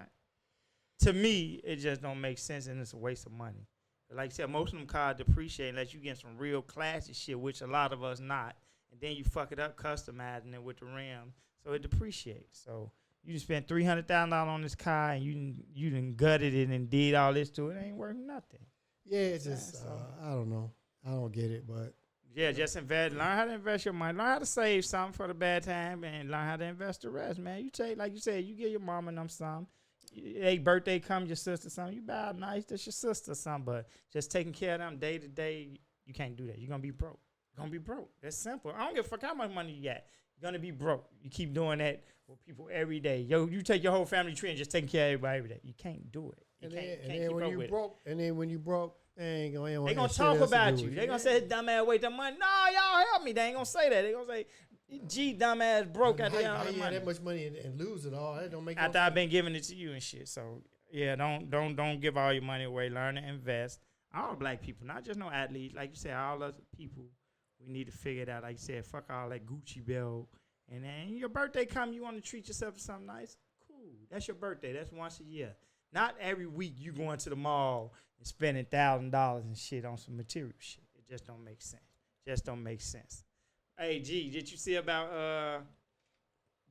to me, it just don't make sense, and it's a waste of money. But like I said, most of them cars depreciate unless you get some real classy shit, which a lot of us not. And then you fuck it up customizing it with the rim, so it depreciates. So you just spent $300,000 on this car, and you done gutted it and did all this to it. It ain't worth nothing. Yeah, it's just I don't know. I don't get it, but. Yeah, just invest. Learn how to invest your money. Learn how to save something for the bad time, and learn how to invest the rest, man. You take, like you said, you give your mom and them something. Hey, birthday come, your sister something. You buy a nice, that's your sister something. But just taking care of them day to day, you can't do that. You're gonna be broke. You're gonna be broke. That's simple. I don't give a fuck how much money you got. You're gonna be broke. You keep doing that with people every day. You take your whole family tree and just taking care of everybody every day. You can't do it. You can't when you broke. They gonna talk about you. They gonna say his dumb ass wait that money. No, y'all help me. They ain't gonna say that. They gonna say, G dumb ass broke out there. How you have that much money and lose it all? That don't make. After I've been giving it to you and shit. So yeah, don't give all your money away. Learn to invest. All black people, not just no athletes. Like you said, all other people, We need to figure it out. Like you said, fuck all that Gucci belt. And then your birthday come, you want to treat yourself to something nice? Cool. That's your birthday. That's once a year. Not every week you going to the mall and spending $1,000 and shit on some material shit. It just don't make sense. Just don't make sense. Hey, G, did you see about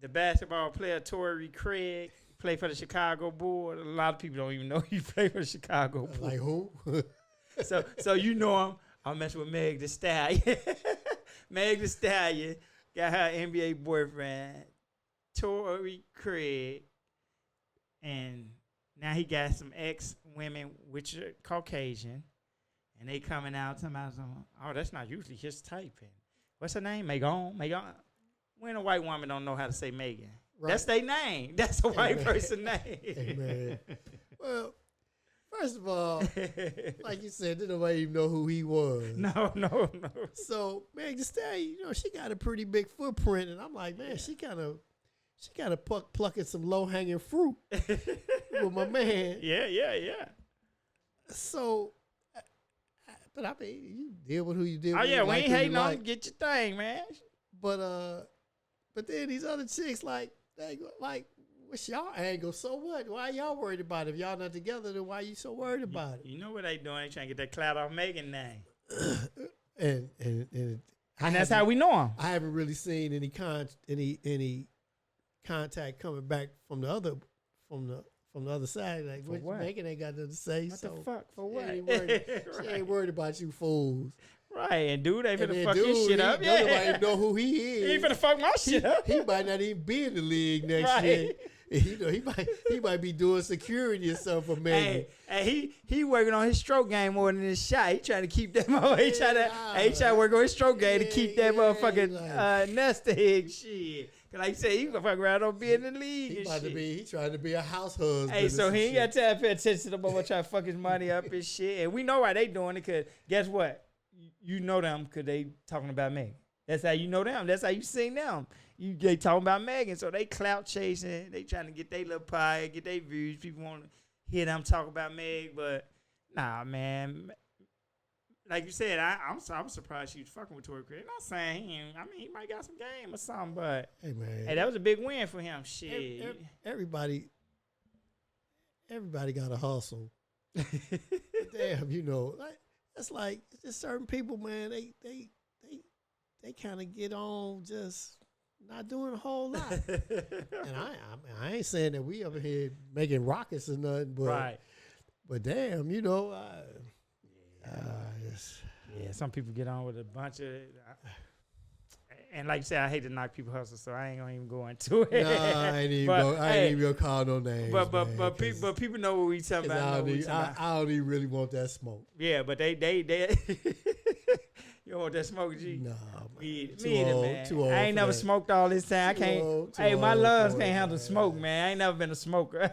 the basketball player Torrey Craig? He played for the Chicago Bulls. A lot of people don't even know he played for the Chicago Bulls. Like who? So you know him. I'm messing with Meg Thee Stallion. Meg Thee Stallion got her NBA boyfriend, Torrey Craig, and now he got some ex-women which are Caucasian, and they coming out talking about some, oh, that's not usually his type. And what's her name? Megan. When a white woman don't know how to say Megan. Right. That's their name. That's a white person name. Hey, well, first of all, like you said, didn't nobody even know who he was. No. So, Meg Thee Stallion, she got a pretty big footprint, and I'm like, man, she kind of plucking some low-hanging fruit with my man. Yeah. So, but I mean, you deal with who you deal with. Oh, yeah, we like ain't hating on like. Get your thing, man. But then these other chicks, like, what's y'all angle? So what? Why y'all worried about it? If y'all not together, then why you so worried about it? You know what they doing? They trying to get that clout off Megan name. and that's how we know him. I haven't really seen any contact coming back from the other side. Like, what? Megan ain't got nothing to say. What the fuck? For what? She ain't worried about you fools. Right, and dude ain't finna fuck his shit up. Nobody even know who he is. He ain't finna fuck my shit up. He might not even be in the league next year. He might be doing security or something for Megan. Hey, he working on his stroke game more than his shot. He trying to keep that motherfucker. He trying to work on his stroke game to keep that motherfucking nest egg shit. Cause like you said, he gonna fuck around on being in the league. He trying to be a house husband. Hey, so he ain't got time to pay attention to the motherfucker trying to fuck his money up and shit. And we know why they doing it. Cause guess what? You know them because they talking about Megan. That's how you know them. That's how you seen them. They talking about Megan, so they clout chasing. They trying to get their little pie, get their views. People want to hear them talk about Meg, but nah, man. Like you said, I'm surprised she was fucking with Torrey Craig. Not saying he might got some game or something, but hey, man, that was a big win for him. Shit, everybody got a hustle. Damn, like. It's like just certain people, man. They kind of get on just not doing a whole lot. And I ain't saying that we over here making rockets or nothing, but right. But damn, some people get on with a bunch of. And like you said, I hate to knock people hustle, so I ain't gonna even go into it. Nah, I ain't even gonna call no names. But people know what we talking about. I don't even really want that smoke. Yeah, but they you want that smoke, G? Nah, me either, man. Too old I ain't never smoked all this time. I can't. Hey, my lungs can't handle smoke, man. I ain't never been a smoker.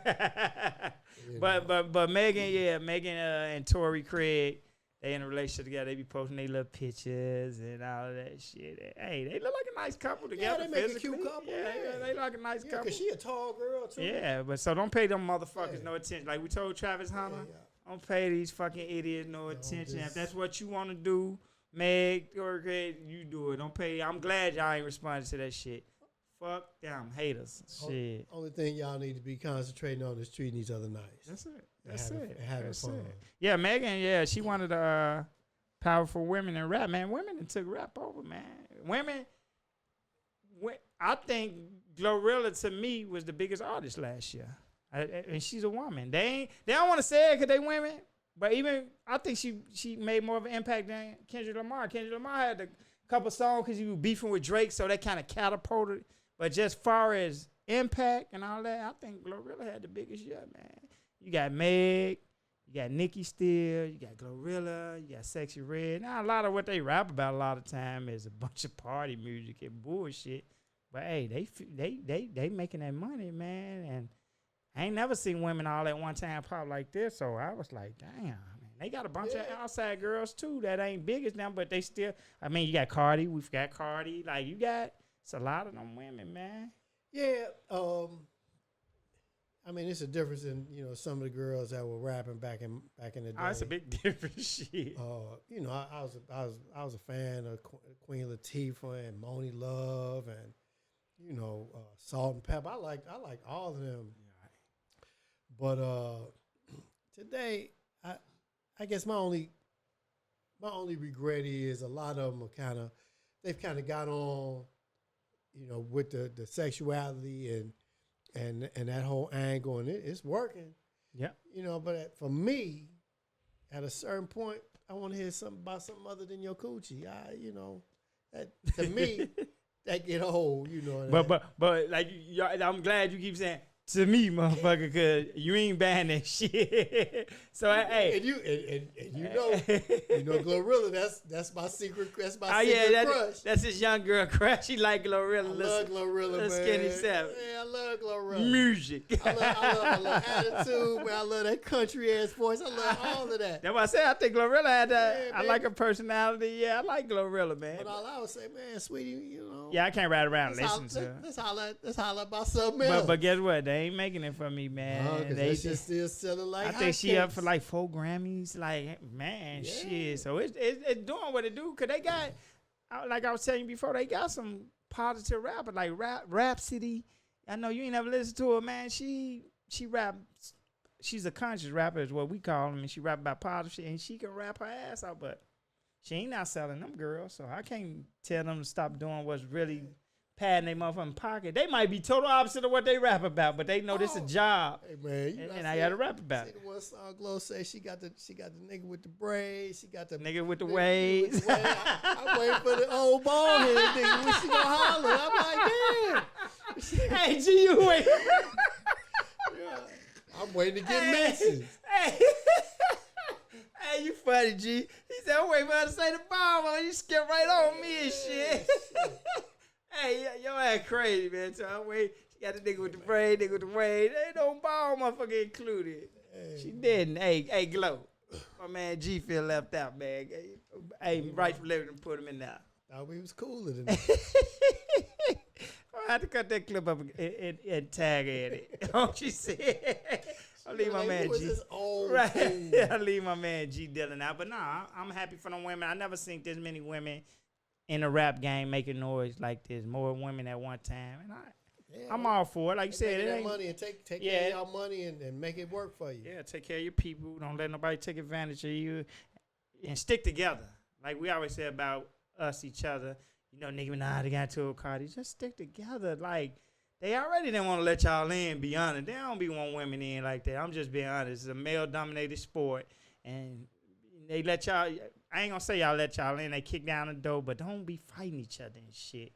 But Megan and Torrey Craig. They in a relationship together. They be posting their little pictures and all of that shit. Hey, they look like a nice couple together. Yeah, they make a cute couple. Yeah, they look like a nice couple. Because she a tall girl, too. Yeah, but so don't pay them motherfuckers no attention. Like we told Travis Hunter, don't pay these fucking idiots no attention. If that's what you want to do, Meg or Greg, you do it. Don't pay. I'm glad y'all ain't responding to that shit. Fuck them haters. Shit. Only thing y'all need to be concentrating on is treating each other nice. That's it. Having fun. Yeah, Megan, she wanted powerful women in rap, man. Women took rap over, man. I think Glorilla to me was the biggest artist last year. And she's a woman. They don't want to say it because they women, but even I think she made more of an impact than Kendrick Lamar. Kendrick Lamar had a couple songs because he was beefing with Drake, so that kind of catapulted. But just far as impact and all that, I think Glorilla had the biggest year, man. You got Meg, you got Nicki Steele, you got Glorilla, you got Sexy Red. Now, a lot of what they rap about a lot of time is a bunch of party music and bullshit. But, hey, they making that money, man. And I ain't never seen women all at one time pop like this. So I was like, damn, man. They got a bunch of outside girls, too, that ain't big as them. But they still, you got Cardi. We've got Cardi. Like, it's a lot of them women, man. Yeah, I mean, it's a difference in some of the girls that were rapping back in the day. Oh, it's a big difference. Shit. I was a fan of Queen Latifah and Moni Love and Salt and Pepper. I like all of them. But today, I guess my only regret is a lot of them they've kind of got on, with the sexuality and that whole angle, and it's working. Yeah. But for me, at a certain point, I want to hear something about something other than your coochie. That to me, that get old. But like I'm glad you keep saying to me, motherfucker, because you ain't buying that shit. So hey, and Glorilla, that's my secret. That's my secret crush. That's his young girl crush. She like Glorilla. I love Glorilla, man. Skinny Savage. Yeah, I love Glorilla. Music. I love attitude, man. I love that country ass voice. I love all of that. That's what I said. I think Glorilla had that. Yeah, I like her personality. Yeah, I like Glorilla, man. But all I would say, man, sweetie, Yeah, I can't ride around and listen to her. Let's holler about something else. But guess what? They ain't making it for me, man. They just still selling like I think she up for like 4 Grammys. Like, man, shit. So it's doing what it do. Cause they got, like I was telling you before, they got some positive rappers like Rhapsody. I know you ain't never listened to her, man. She rap. She's a conscious rapper, is what we call them, and she rap about positive shit, and she can rap her ass out, but she ain't out selling them girls. So I can't tell them to stop doing what's really padding their motherfucking pocket. They might be total opposite of what they rap about, but they know this a job. Hey man, and I gotta rap about it. The one song Glow says she got the nigga with the braids, she got the nigga with the waves. I'm waiting for the old bald head nigga when she gonna holler. I'm like, damn. Hey, G, you wait. I'm waiting to get messages. Hey, you funny, G. He said, I'm waiting for her to say the bomb, man. You skip right on me and shit. Hey, your ass crazy, man. So I'm waiting. She got the nigga with the braid, nigga with the wave. Ain't no bomb motherfucker included. Hey, she didn't. Hey, Glow. My man G feel left out, man. Hey, right from living and put him in there. Thought we was cooler than that. I had to cut that clip up and tag at it. Don't you see it? I'll leave my man G. Right. I'll leave my man G Dillon out. But nah, I'm happy for them women. I never seen this many women in the rap game making noise like this. More women at one time. And I'm all for it. Like you said, it ain't money and take care of y'all money and make it work for you. Yeah, take care of your people. Don't let nobody take advantage of you. And stick together. Like we always say about us, each other. Nicki Minaj, they got to a Cardi. Just stick together. Like, they already didn't want to let y'all in, be honest. They don't be want women in like that. I'm just being honest. It's a male-dominated sport. And they let y'all, I ain't going to say y'all let y'all in. They kick down the door, but don't be fighting each other and shit.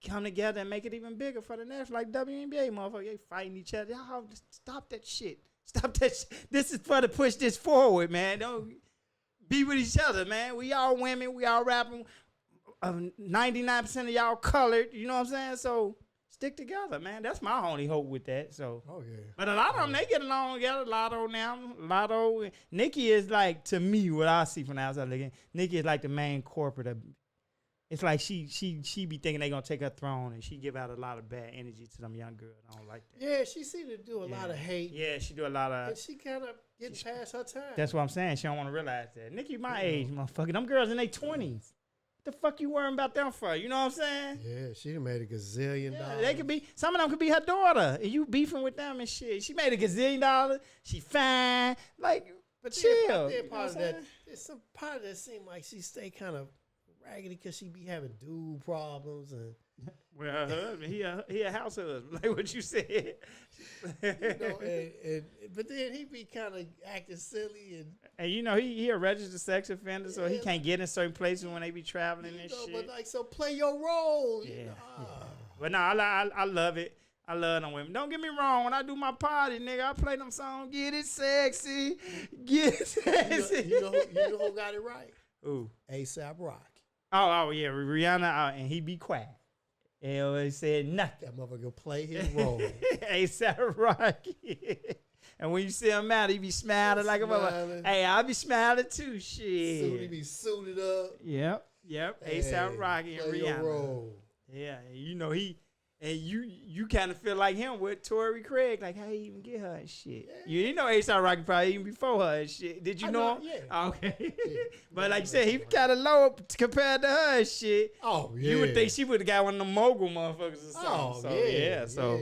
Come together and make it even bigger for the next, like WNBA, motherfucker. They fighting each other. Y'all stop that shit. Stop that shit. This is for to push this forward, man. Don't be with each other, man. We all women. We all rapping. 99% of y'all colored, you know what I'm saying? So stick together, man. That's my only hope with that. So, but a lot of them, they get along together. Lotto, Nicki is like, to me, what I see from the outside looking, Nicki is like the main corporate. It's like she be thinking they gonna take her throne, and she give out a lot of bad energy to them young girls. I don't like that. Yeah, she seem to do a lot of hate. Yeah, she do a lot of. And she kind of gets past her time. That's what I'm saying. She don't want to realize that. Nicki my age, motherfucker. Them girls in their 20s. The fuck you worrying about them for? You know what I'm saying? Yeah, she done made $1 gazillion. They could be, some of them could be her daughter, and you beefing with them and shit. She made $1 gazillion. She fine, like, but chill. There's some part of that seem like she stay kind of raggedy because she be having dude problems and. Well, her husband, he a house husband, like what you said. But then he be kind of acting silly and he a registered sex offender, so he can't get in certain places when they be traveling and shit. But like, so play your role. Yeah. But no, I love it. I love them women. Don't get me wrong. When I do my party, nigga, I play them songs. Get it sexy, get it sexy. You know who got it right? Who? A$AP Rocky. Oh yeah, Rihanna, and he be quiet. He always said nothing. That motherfucker play his role. A$AP Rocky. And when you see him out, he be smiling like a motherfucker. Hey, I be smiling too, shit. So he be suited up. Yep. Hey, A$AP Rocky and play Rihanna. Your role. Yeah, And you kind of feel like him with Tori Craig, like how you even get her and shit. Yeah. You know A$AP Rocky probably even before her and shit. Did you know him? Yeah. Oh, okay. Yeah. But like you said, he kind of low compared to her and shit. Oh yeah. You would think she would have got one of them mogul motherfuckers or something. Oh so, yeah. So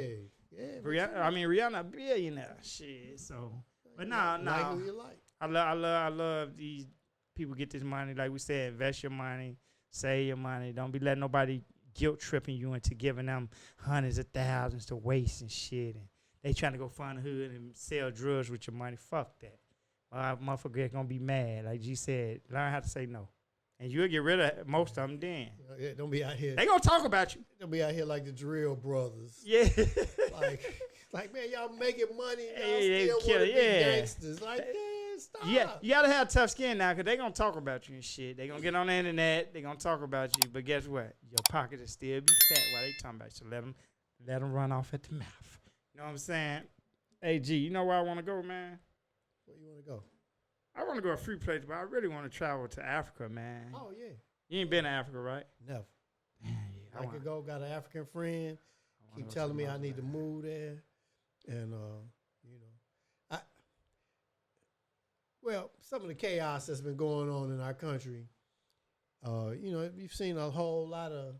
Yeah. Rihanna a billionaire. Shit. So, but nah. Like who you like. I love these people get this money. Like we said, invest your money, save your money. Don't be letting nobody guilt tripping you into giving them hundreds of thousands to waste and shit. And they trying to go find a hood and sell drugs with your money. Fuck that. Motherfucker gonna be mad. Like G said, learn how to say no. And you'll get rid of most of them then. Yeah, don't be out here. They gonna talk about you. Don't be out here like the Drill Brothers. Yeah. like man, y'all making money. Y'all Hey, still kill want to it, be yeah. gangsters. Like, man, stop. Yeah, you gotta have tough skin now, cause they gonna talk about you and shit. They gonna get on the internet. They gonna talk about you. But guess what? Your pocket will still be fat while they talking about you. So let them run off at the mouth. You know what I'm saying? Hey G, you know where I want to go, man? Where you want to go? I want to go a free place, but I really want to travel to Africa, man. Oh yeah. You ain't been to Africa, right? Never. Yeah, I could go. Got an African friend. Keep telling me I need to move there, and well, some of the chaos that's been going on in our country. You've seen a whole lot of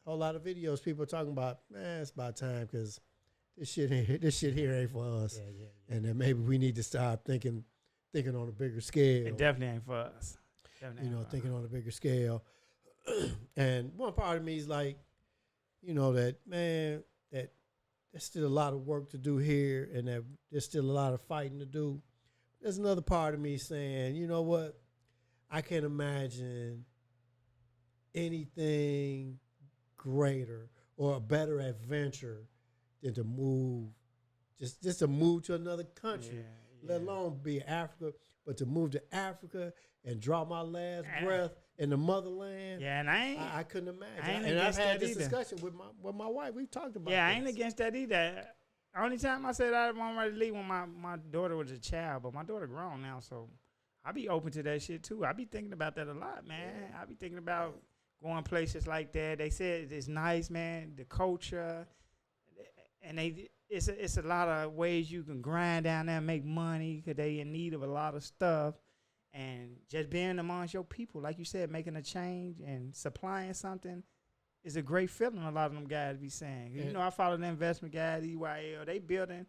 videos. People talking about, man, it's about time because this shit here ain't for us, Yeah. and then maybe we need to start thinking on a bigger scale. It definitely ain't for us. Thinking on a bigger scale. And one part of me is like, that man, that there's still a lot of work to do here, and that there's still a lot of fighting to do. There's another part of me saying, you know what? I can't imagine anything greater or a better adventure than to move, just to move to another country, let alone be Africa, but to move to Africa and draw my last breath in the motherland. Yeah, and I couldn't imagine. I've had this discussion with my wife. We've talked about. Yeah, I ain't against that either. Only time I said I wasn't ready to leave when my daughter was a child, but my daughter grown now, so I be open to that shit too. I be thinking about that a lot, man. Yeah. I be thinking about going places like that. They said it's nice, man. The culture, and it's a lot of ways you can grind down there and make money because they in need of a lot of stuff. And just being amongst your people, like you said, making a change and supplying something is a great feeling. A lot of them guys be saying. I follow the investment guys, EYL. They building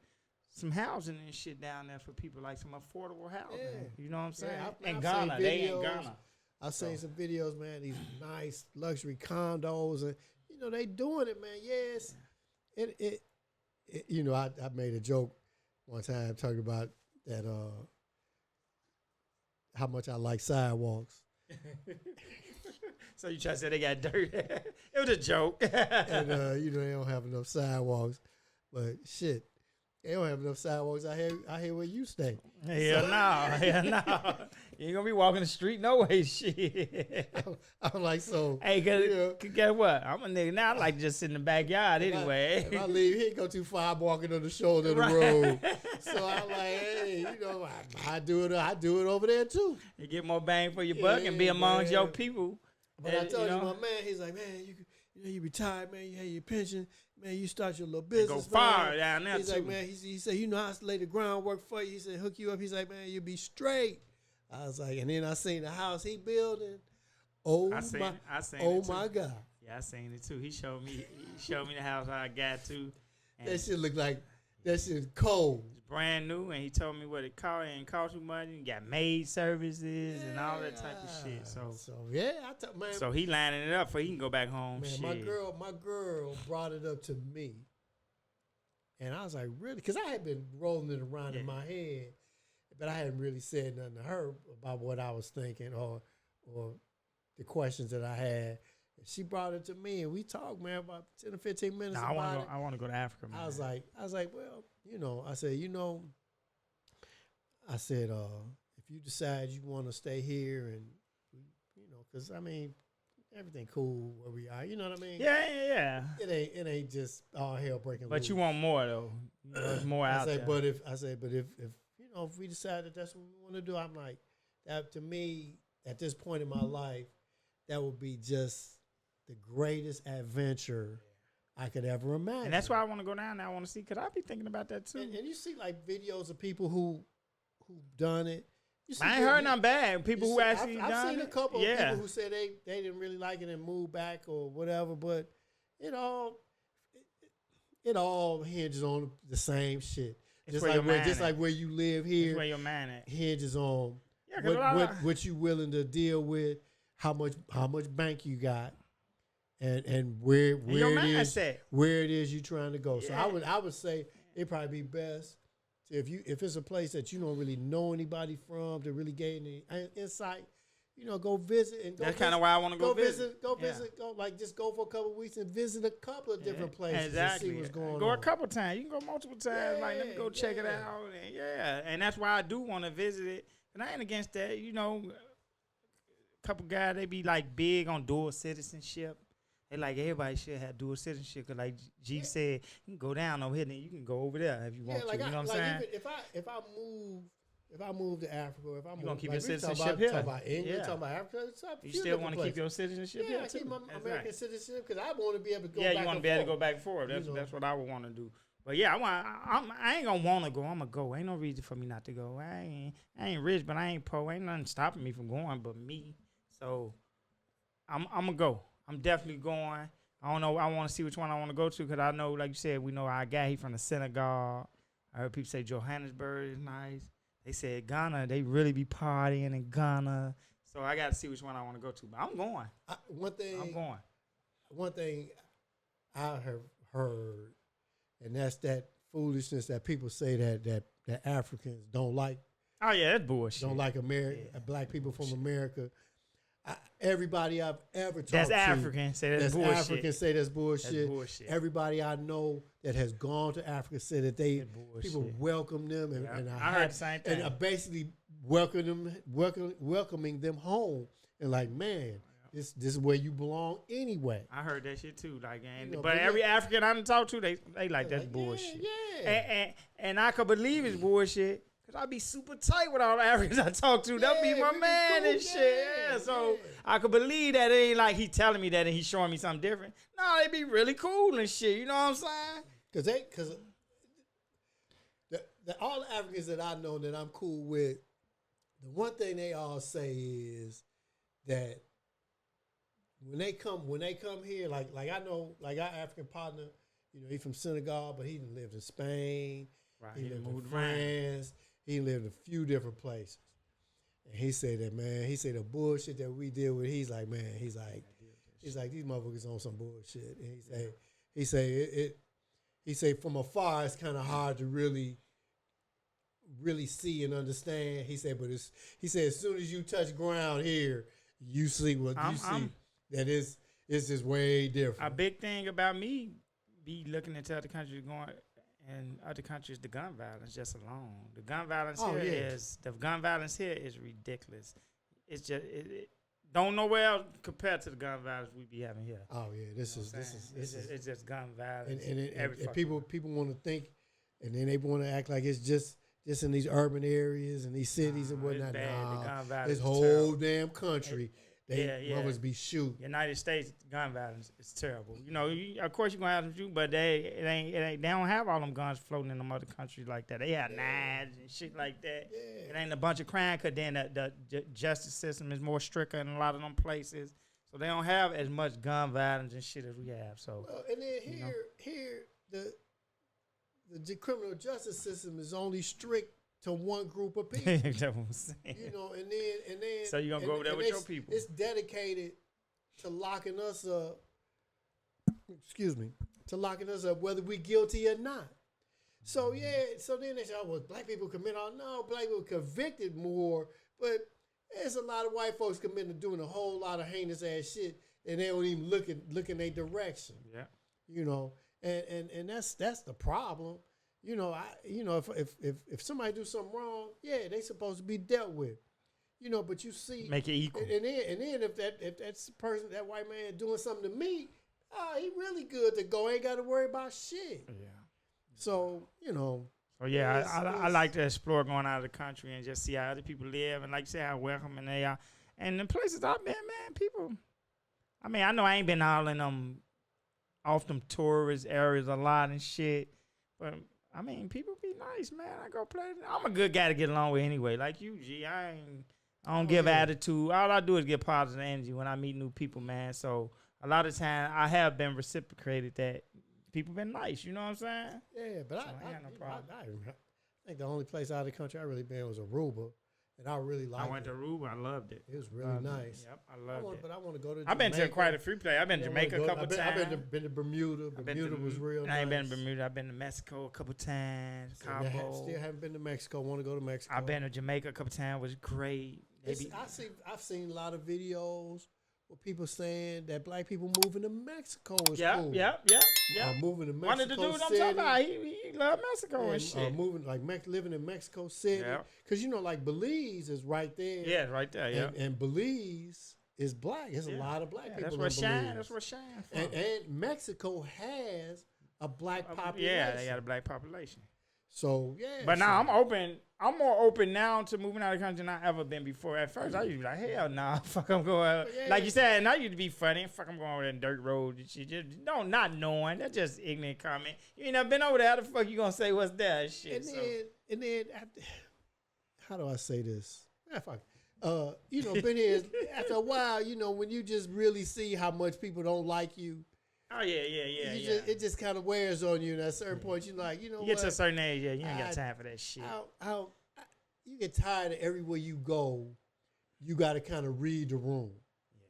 some housing and shit down there for people, like some affordable housing. Yeah. You know what I'm saying? In Ghana, they in Ghana. I've seen some videos, man. These nice luxury condos, and they doing it, man. Yes, I made a joke one time talking about that. How much I like sidewalks. So you try to say they got dirt? It was a joke. And they don't have enough sidewalks, but shit, they don't have enough sidewalks out here where you stay. Hell no. You ain't gonna be walking the street no way, shit. I'm like, so. Hey, guess what? I'm a nigga now. I like to just sit in the backyard anyway. If I leave, he ain't go too far. I'm walking on the shoulder of the road. So I'm like, hey, I do it over there too. You get more bang for your buck and be amongst your people. But I told you, my man, he's like, man, you retired, man. You have your pension, man. You start your little business. Go far down there he's too. Like, man, he said, I lay the groundwork for you. He said, hook you up. He's like, man, you'll be straight. I was like, and then I seen the house he building. I seen my God. Yeah, I seen it too. He showed me the house I got to. That shit look like that shit cold. It's brand new, and he told me what it cost. It ain't cost you money. You got maid services and all that type of shit. So he lining it up so he can go back home. Man, shit. my girl brought it up to me, and I was like, really? Because I had been rolling it around in my head. But I hadn't really said nothing to her about what I was thinking or the questions that I had. And she brought it to me, and we talked, man, about 10 or 15 minutes about it. I want to go to Africa, man. I was like, well, I said, if you decide you want to stay here and, because, everything cool where we are, you know what I mean? Yeah. It ain't just all hell breaking loose. But you want more, though. There's more out there. But if we decide that that's what we want to do, I'm like, that to me, at this point in my life, that would be just the greatest adventure I could ever imagine. And that's why I want to go down there. I want to see, because I be thinking about that too. And you see like videos of people who've done it. You see I ain't heard nothing bad. People who actually I've done seen it. a couple of people who said they didn't really like it and moved back or whatever, but it all hinges on the same shit. It's Just where like your mind just at. like where you live here. That's where your man at. Hinges on Yeah, 'cause what you willing to deal with, how much bank you got, and where your it is mindset. where it is you trying to go. Yeah. So I would say it'd probably be best if it's a place that you don't really know anybody from to really gain any insight. Go visit and go. That's kind of why I want to go visit. Go visit. Go just go for a couple of weeks and visit a couple of different places Exactly. and see what's going on. Go a couple times. You can go multiple times. Like, let me go check it Yeah. out. And and that's why I do want to visit it. And I ain't against that. A couple guys, they be like big on dual citizenship. They like everybody should have dual citizenship. Cause like G said, you can go down over here, then you can go over there if you want to. You know what I'm saying? Even if I move to Africa, or if I move, gonna keep like your we talking citizenship about, here. talking about England, Yeah. talking about Africa. You still want to keep your citizenship here I too. keep my That's American right. citizenship because I want to be able to go. Yeah, back you want to and be able to forth. go back and forth. That's what I would want to do. But yeah, I ain't gonna want to go. I'm gonna go. Ain't no reason for me not to go. I ain't rich, but I ain't poor. Ain't nothing stopping me from going but me. So I'm gonna go. I'm definitely going. I don't know. I want to see which one I want to go to because I know, like you said, we know our guy. He from the Senegal. I heard people say Johannesburg is nice. They said Ghana. They really be partying in Ghana. So I got to see which one I want to go to. But I'm going. I'm going. One thing I have heard, and that's that foolishness that people say that Africans don't like. Oh yeah, that's bullshit. Don't like black people from America. Everybody I've ever talked that's to, African. Say that's bullshit. African say that's bullshit. That's bullshit. Everybody I know that has gone to Africa said that people welcome them and I heard the same thing. and are basically welcoming them home and like, man, this is where you belong anyway. I heard that shit too. Like, but but every African I done talked to, they like that's bullshit. Yeah. And I could believe it's bullshit. Cause I be super tight with all the Africans I talk to. They'll be my man cool, and shit. Yeah. So I could believe that it ain't like he telling me that and he showing me something different. No, they be really cool and shit. You know what I'm saying? Because all the Africans that I know that I'm cool with, the one thing they all say is that when they come here, like I know, like our African partner, he from Senegal, but he done lived in Spain, Right. he lived in moved France, he lived in a few different places. And he said that, man, the bullshit that we deal with, he's like, man, he's like these motherfuckers on some bullshit. And he say from afar it's kind of hard to really see and understand. He said, but he said as soon as you touch ground here, you see what you see. That it's just way different. A big thing about me be looking into other countries going and other countries, the gun violence just alone. The gun violence here is ridiculous. It's just don't nowhere else compared to the gun violence we be having here. Oh yeah, this is it's just gun violence. And people want to think, and then they want to act like it's just in these urban areas and these cities and whatnot. It's bad. The gun violence this is whole terrible. damn country. They always be shooting. United States gun violence is terrible. Of course you're gonna have them shoot, but they don't have all them guns floating in them other countries like that. They have knives and shit like that. Yeah. It ain't a bunch of crime, cause then the justice system is more stricter in a lot of them places, so they don't have as much gun violence and shit as we have. So and then here the criminal justice system is only strict to one group of people. That's what I'm saying. And then So you gonna go over there with your people? It's dedicated to locking us up. Excuse me, to locking us up whether we guilty or not. So then they say, "Oh, well, black people commit all." No, black people convicted more, but there's a lot of white folks doing a whole lot of heinous ass shit, and they don't even look in their direction. Yeah. And that's the problem. If somebody do something wrong, they supposed to be dealt with. But you see, Make it equal. And then if that's the person, that white man doing something to me, he really good to go. Ain't got to worry about shit. Yeah. So So yeah, I like to explore going out of the country and just see how other people live, and like you say, how welcoming they are. And the places I've been, man, people. I mean, I know I ain't been all in them off them tourist areas a lot and shit. But I mean, people be nice, man. I go play. I'm a good guy to get along with anyway. Like you, G. I don't give attitude. All I do is get positive energy when I meet new people, man. So a lot of time I have been reciprocated that people been nice. You know what I'm saying? Yeah, but So I ain't no problem. I think the only place out of the country I really been was Aruba, and I really liked it. I went to Aruba. I loved it. It was really nice. Yep, I loved it. But I want to go to Jamaica. I've been to quite a few places. I've been to Jamaica a couple times. I've been to Bermuda. Bermuda was real nice. I ain't been to Bermuda. I've been to Mexico a couple times. Cabo. Still haven't been to Mexico. Want to go to Mexico. I've been to Jamaica a couple times. It was great. I've seen a lot of videos with people saying that black people moving to Mexico is cool. Yep. Moving to Mexico One of the dudes City. I'm talking about, he love Mexico and shit. Moving living in Mexico City. Because like Belize is right there. Yeah, right there. Yeah. And Belize is black. There's a lot of black people. That's where Belize. That's where shine from. And Mexico has a black population. Yeah, they got a black population. So yeah. But now I'm open. I'm more open now to moving out of the country than I ever been before. At first, I used to be like, hell nah, fuck, I'm going. Like you said, and I used to be funny. Fuck, I'm going over that dirt road and shit. Just not knowing. That's just ignorant comment. You ain't never been over there. How the fuck you gonna say what's there and shit? And then, how do I say this? Fuck. Been here after a while. When you just really see how much people don't like you. Oh, yeah. It just kind of wears on you. And at a certain point, you're like, you get to a certain age, you ain't got time for that shit. You get tired of everywhere you go, you got to kind of read the room. Yeah.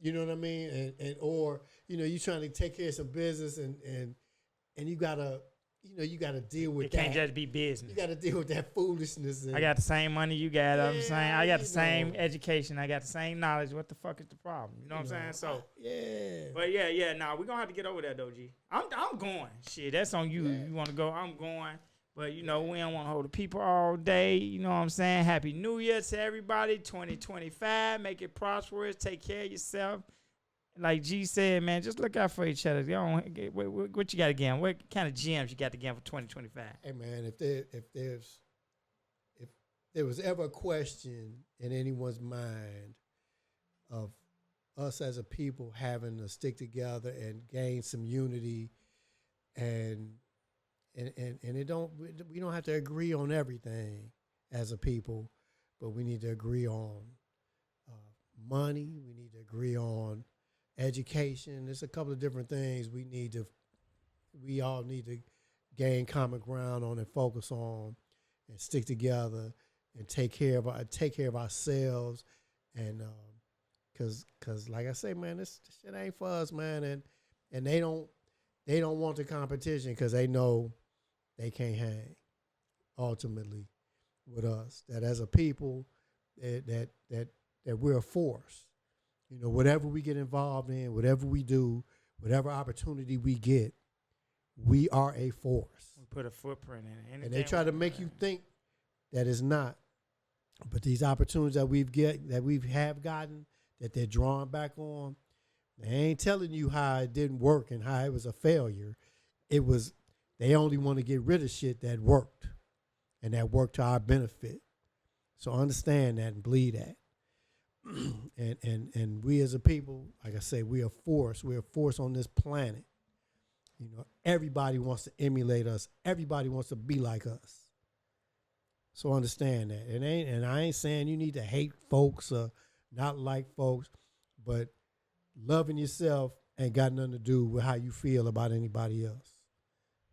You know what I mean? Or you trying to take care of some business and you got to, you got to deal with that. It can't just be business. You got to deal with that foolishness. I got the same money you got. I'm saying I got the same education. I got the same knowledge. What the fuck is the problem? You know what I'm saying? So But yeah. Nah, we're gonna have to get over that though, G. I'm going. Shit, that's on you. You want to go? I'm going. But we don't want to hold the people all day. You know what I'm saying? Happy New Year to everybody. 2025. Make it prosperous. Take care of yourself. Like G said, man, just look out for each other. What you got again? What kind of gems you got again for 2025? Hey, man, if there was ever a question in anyone's mind of us as a people having to stick together and gain some unity, and we don't have to agree on everything as a people, but we need to agree on money. We need to agree on education. There's a couple of different things we all need to gain common ground on and focus on and stick together and take care of ourselves. And cause like I say, man, this shit ain't for us, man. And they don't want the competition because they know they can't hang ultimately with us. That as a people that we're a force. Whatever we get involved in, whatever we do, whatever opportunity we get, we are a force. We put a footprint in it. And they try to make you think that it's not. But these opportunities that we have gotten, that they're drawing back on, they ain't telling you how it didn't work and how it was a failure. They only want to get rid of shit that worked and that worked to our benefit. So understand that and believe that. And we as a people, like I say, we're a force. We're a force on this planet. Everybody wants to emulate us. Everybody wants to be like us. So understand that. And I ain't saying you need to hate folks or not like folks, but loving yourself ain't got nothing to do with how you feel about anybody else.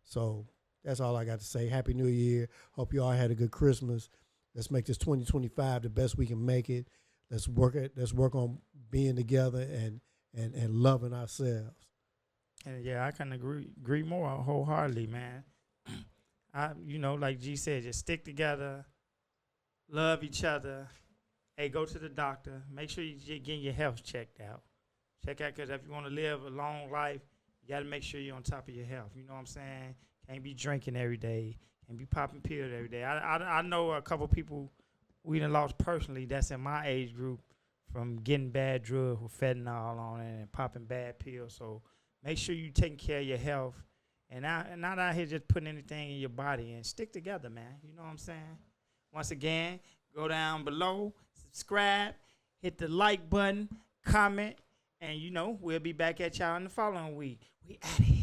So that's all I got to say. Happy New Year. Hope you all had a good Christmas. Let's make this 2025 the best we can make it. Let's work on being together and loving ourselves. And yeah, I can agree more wholeheartedly, man. Like G said, just stick together, love each other. Hey, go to the doctor. Make sure you're getting your health checked out. Check out, because if you want to live a long life, you got to make sure you're on top of your health. You know what I'm saying? Can't be drinking every day. Can't be popping pills every day. I know a couple people we done lost personally that's in my age group from getting bad drugs with fentanyl on it and popping bad pills. So make sure you taking care of your health and not out here just putting anything in your body, and stick together, man. You know what I'm saying? Once again, go down below, subscribe, hit the like button, comment, And, we'll be back at y'all in the following week. We at it.